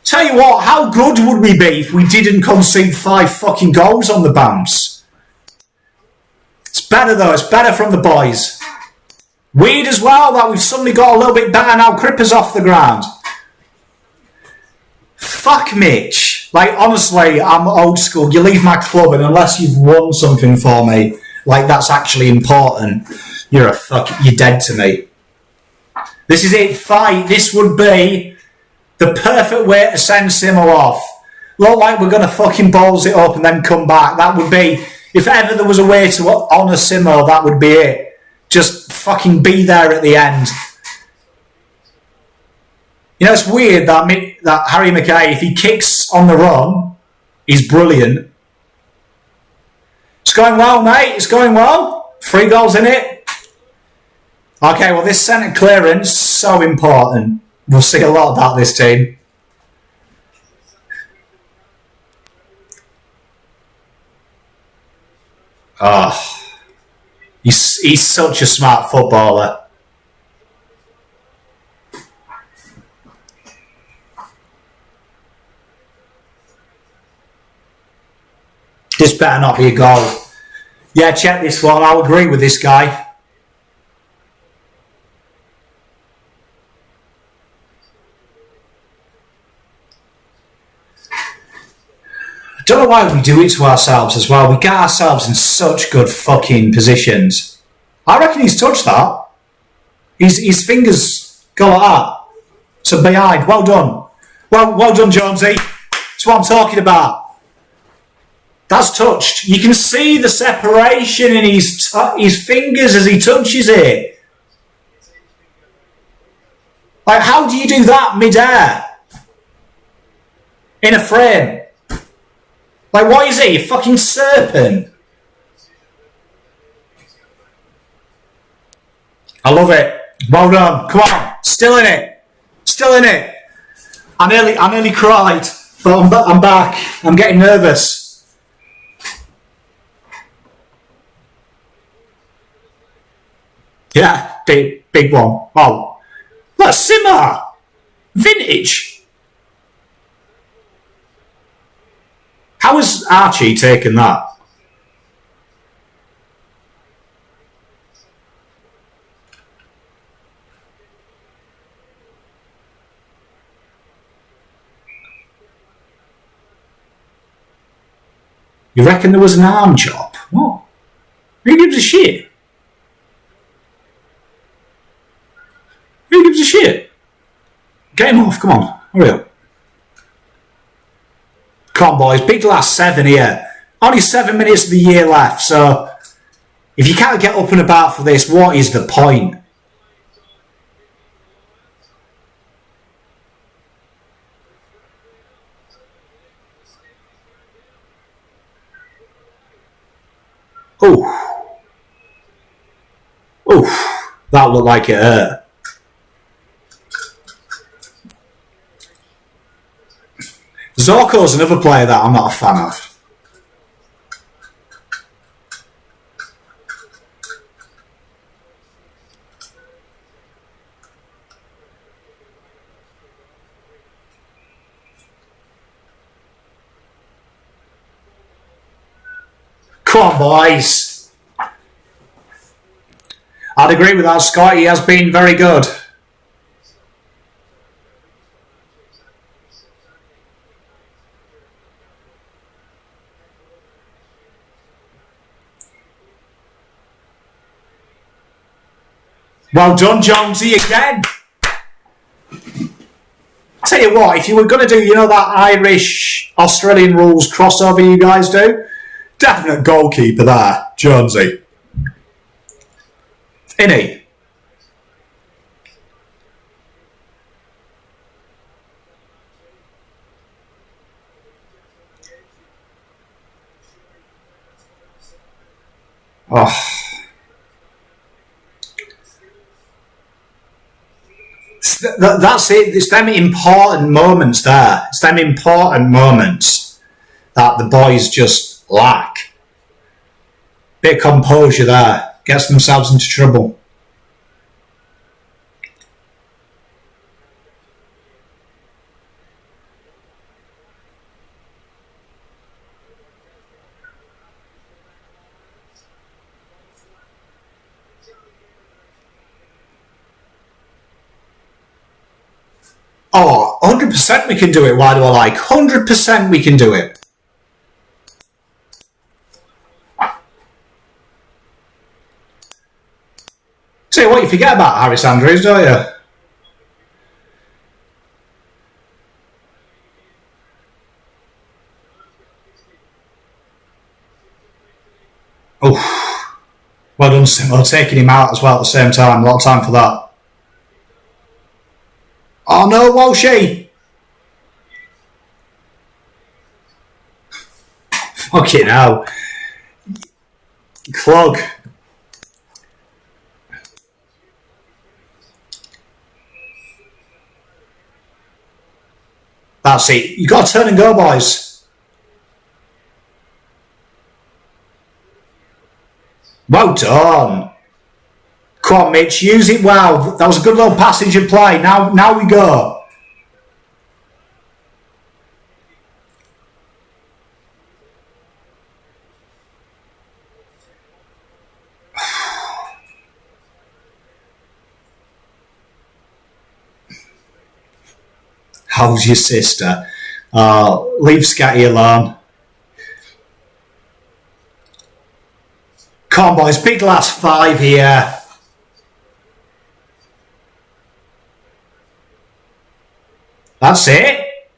Tell you what, how good would we be if we didn't concede 5 fucking goals on the bounce? It's better though, it's better from the boys. Weird as well that we've suddenly got a little bit better now Cripper's off the ground. Fuck Mitch. Like, honestly, I'm old school. You leave my club and unless you've won something for me, like that's actually important, you're dead to me. This is it, fight. This would be the perfect way to send Simmel off. Look like we're going to fucking balls it up and then come back. That would be, if ever there was a way to honour Simmel, that would be it. Just fucking be there at the end. You know, it's weird that Harry Mackay, if he kicks on the run, he's brilliant. It's going well, mate. It's going well. 3 goals in it. Okay, well, this centre clearance, so important. We'll see a lot about this team. Oh, he's such a smart footballer. This better not be a goal. Yeah, check this one. I'll agree with this guy. I don't know why we do it to ourselves as well. We get ourselves in such good fucking positions. I reckon he's touched that. His fingers go like that. So behind. Well done. Well done, Jonesy. That's what I'm talking about. That's touched. You can see the separation in his fingers as he touches it. Like, how do you do that mid-air? In a frame? Like, what is he? A fucking serpent? I love it. Well done. Come on. Still in it. Still in it. I nearly cried, but I'm back. I'm getting nervous. Yeah, big one. Oh, look, Simmer. Vintage. How has Archie taken that? You reckon there was an arm chop? What? Who gives a shit? Who gives a shit? Get him off, come on, hurry up. Come on, boys, big last 7 here. Only 7 minutes of the year left, so if you can't get up and about for this, what is the point? Oof. Oof. That looked like it hurt. Zorko's another player that I'm not a fan of. Come on, boys. I'd agree with that, Scott. He has been very good. Well done, Jonesy, again. Tell you what, if you were going to do, you know, that Irish-Australian rules crossover you guys do, definite goalkeeper there, Jonesy. Isn't he? Oh. That's it. It's them important moments there. It's them important moments that the boys just lack. Bit of composure there. Gets themselves into trouble. Oh, 100% we can do it. Why do I like? 100% we can do it. Tell you what, you forget about Harris Andrews, don't you? Oh, well done, Simo. Taking him out as well at the same time. A lot of time for that. Oh no, Walshy! Fucking hell. Clog. That's it. You got to turn and go, boys. Well done. Come on, Mitch. Use it well. That was a good little passage and play. Now we go. How's your sister? Leave Scatty alone. Come on, boys. Big last five here. That's it.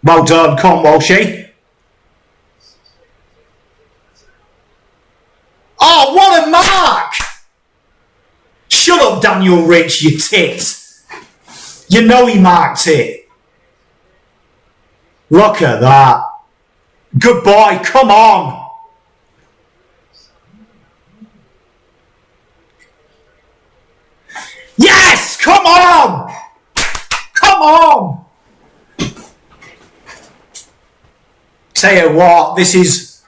Well done. Come on, Walshy. Oh, what a mark! Shut up, Daniel Rich, you tit. You know he marked it. Look at that. Good boy, come on. Yes, come on. Come on. Tell you what, this is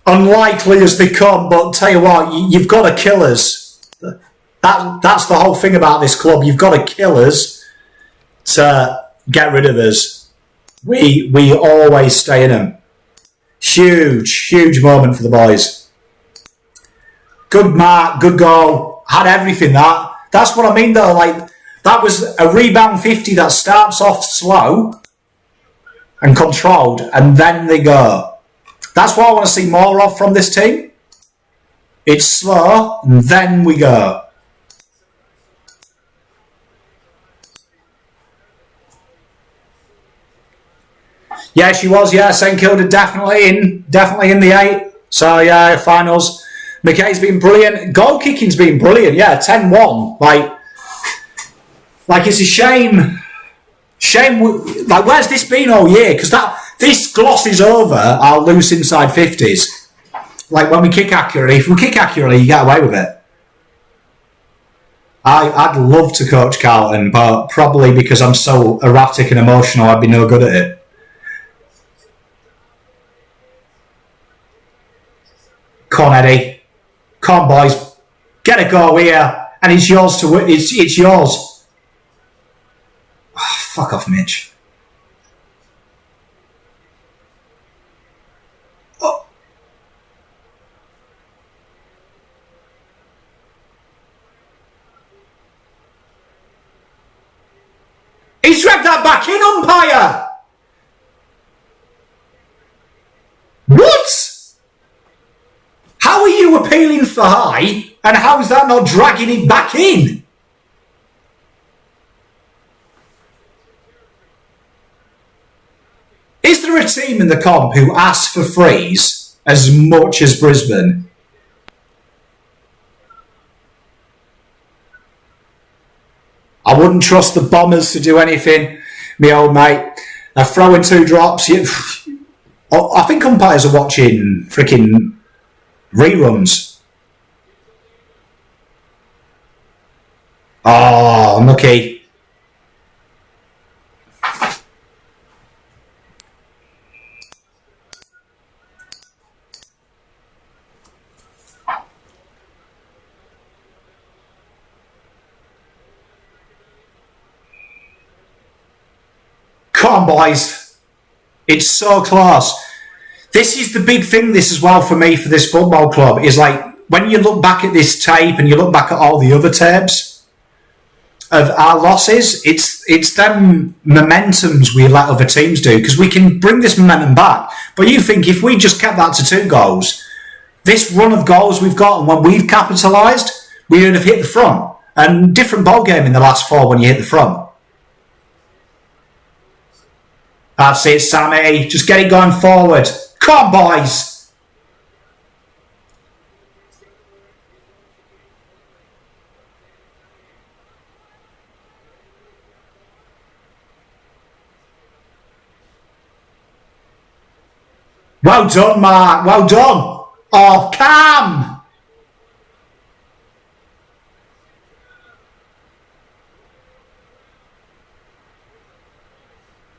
unlikely as they come, but tell you what, you've got to kill us. That's the whole thing about this club. You've got to kill us to get rid of us. We always stay in them. Huge moment for the boys. Good mark, good goal. Had everything that. That's what I mean though. Like, that was a rebound 50 that starts off slow and controlled, and then they go. That's what I want to see more of from this team. It's slow, and then we go. Yeah, she was. Yeah, St Kilda definitely in the 8. So yeah, finals. McKay's been brilliant. Goal kicking's been brilliant. Yeah, 10-1. Like it's a shame. Like, where's this been all year? Because this glosses over our loose inside 50s. Like, when we kick accurately, if we kick accurately, you get away with it. I'd love to coach Carlton, but probably because I'm so erratic and emotional, I'd be no good at it. Come on, Eddie. Come on, boys. Get a goal here, and it's yours to win. It's yours. Oh, fuck off, Mitch. He's dragged that back in, umpire! What? How are you appealing for high, and how is that not dragging it back in? Is there a team in the comp who asks for frees as much as Brisbane? I wouldn't trust the Bombers to do anything, me old mate. They're throwing 2 drops. I think umpires are watching freaking reruns. Oh, unlucky. Come on, boys. It's so close. This is the big thing, this as well, for me, for this football club, is like, when you look back at this tape and you look back at all the other tapes of our losses, it's them momentums we let other teams do, because we can bring this momentum back. But you think if we just kept that to 2 goals, this run of goals we've got, and when we've capitalised, we would have hit the front. And different ball game in the last 4 when you hit the front. That's it, Sammy. Just get it going forward. Come on, boys. Well done, Mark. Well done. Oh, Cam.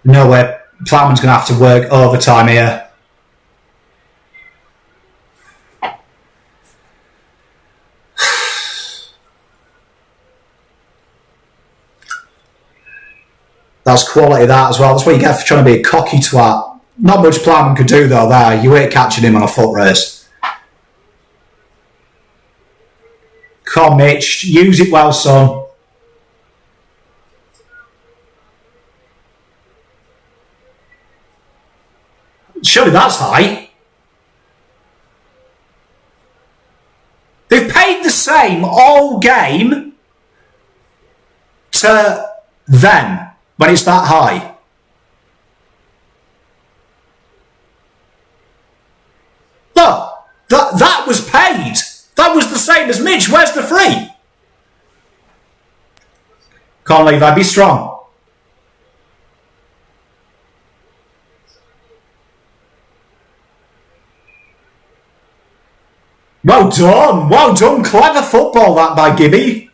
No way. Plowman's going to have to work overtime here. That's quality, that as well. That's what you get for trying to be a cocky twat. Not much Plowman could do though there. You ain't catching him on a foot race. Come on, Mitch. Use it well, son. Surely that's high. They've paid the same all game to them when it's that high. Look, that was paid. That was the same as Mitch. Where's the free? Come on, Levi, be strong. Well done, clever football that by Gibby.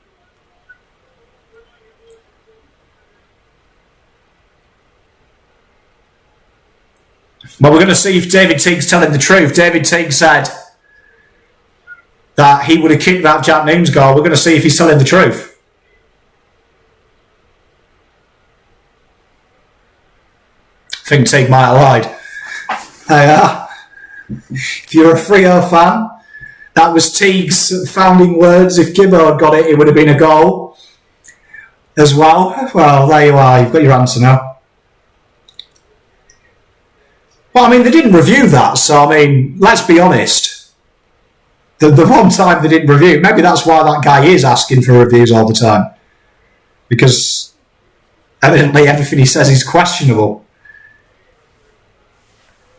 Well, we're going to see if David Teague's telling the truth. David Teague said that he would have kicked that Jack Noon's goal. We're going to see if he's telling the truth. I think Teague might have lied. If you're a Freo fan, that was Teague's founding words. If Gibbo had got it, it would have been a goal as well. Well, there you are. You've got your answer now. Well, I mean, they didn't review that. So, I mean, let's be honest. The one time they didn't review, maybe that's why that guy is asking for reviews all the time. Because evidently everything he says is questionable.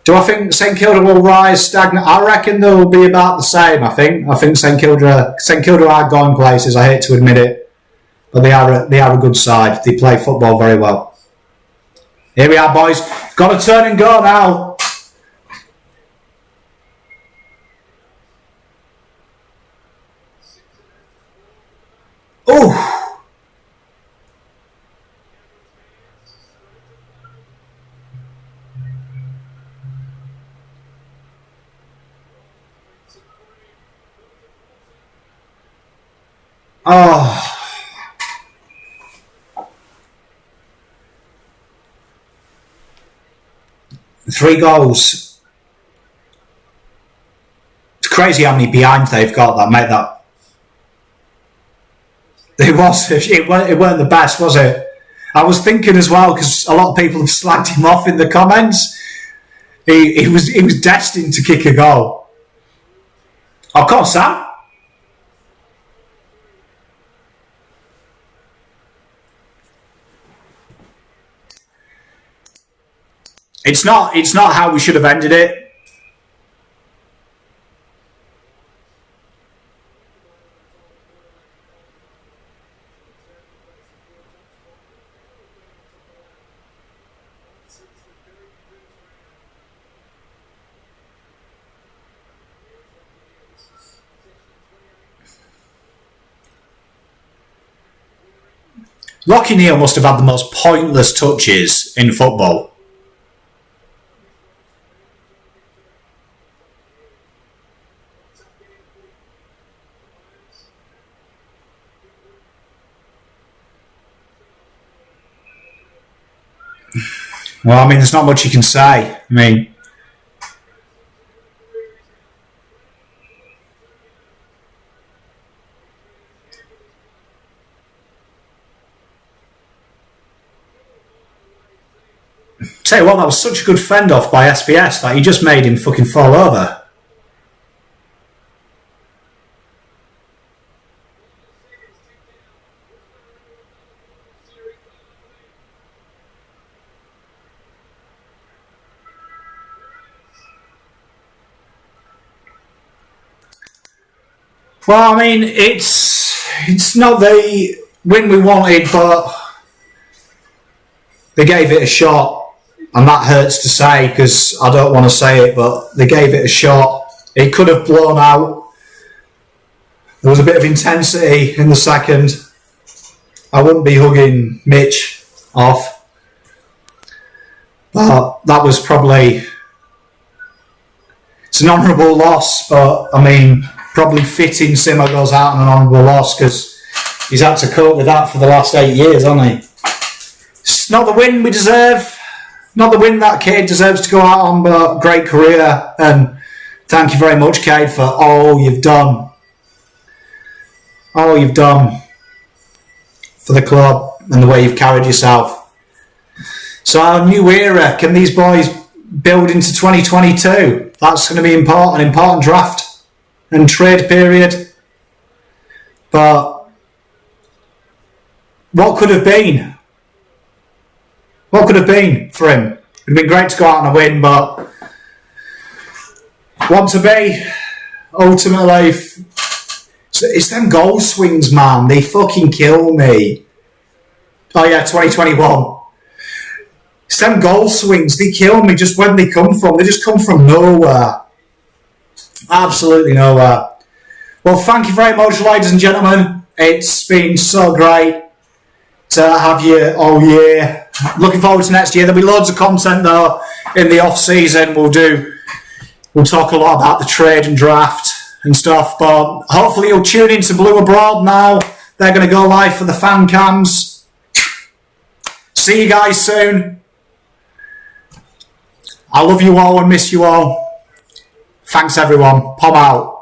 Do I think St Kilda will rise stagnant? I reckon they'll be about the same, I think St Kilda are going places, I hate to admit it. But they are a good side. They play football very well. Here we are, boys. Got to turn and go now. Ooh. Oh. 3 goals. It's crazy how many behinds they've got that made that. It weren't the best, was it? I was thinking as well, because a lot of people have slagged him off in the comments. He was destined to kick a goal. Oh, come on, Sam. It's not how we should have ended it. Rocky Neal must have had the most pointless touches in football. Well, I mean, there's not much you can say. I mean, tell you what, that was such a good fend off by SBS that he just made him fucking fall over. Well, I mean, it's not the win we wanted, but they gave it a shot, and that hurts to say because I don't want to say it, but they gave it a shot. It could have blown out. There was a bit of intensity in the second. I wouldn't be hugging Mitch off, but that was probably, it's an honourable loss, but I mean, probably fitting Simo goes out on an honourable loss because he's had to cope with that for the last 8 years, hasn't he? It's not the win we deserve, not the win that Kade deserves to go out on, but great career, and thank you very much, Kade, for all you've done. All you've done for the club and the way you've carried yourself. So our new era, can these boys build into 2022? That's going to be important, an important draft and trade period. But what could have been? What could have been for him? It would have been great to go out on a win, but want to be, ultimately, it's them goal swings, man. They fucking kill me. Oh yeah, 2021. It's them goal swings. They kill me just when they come from. They just come from nowhere. Absolutely nowhere. Well, thank you very much, ladies and gentlemen. It's been so great to have you all year. Looking forward to next year. There'll be loads of content though in the off season. We'll talk a lot about the trade and draft and stuff, but hopefully you'll tune into Blue Abroad now. They're going to go live for the fan cams. See you guys soon. I love you all and miss you all. Thanks everyone. Pom out.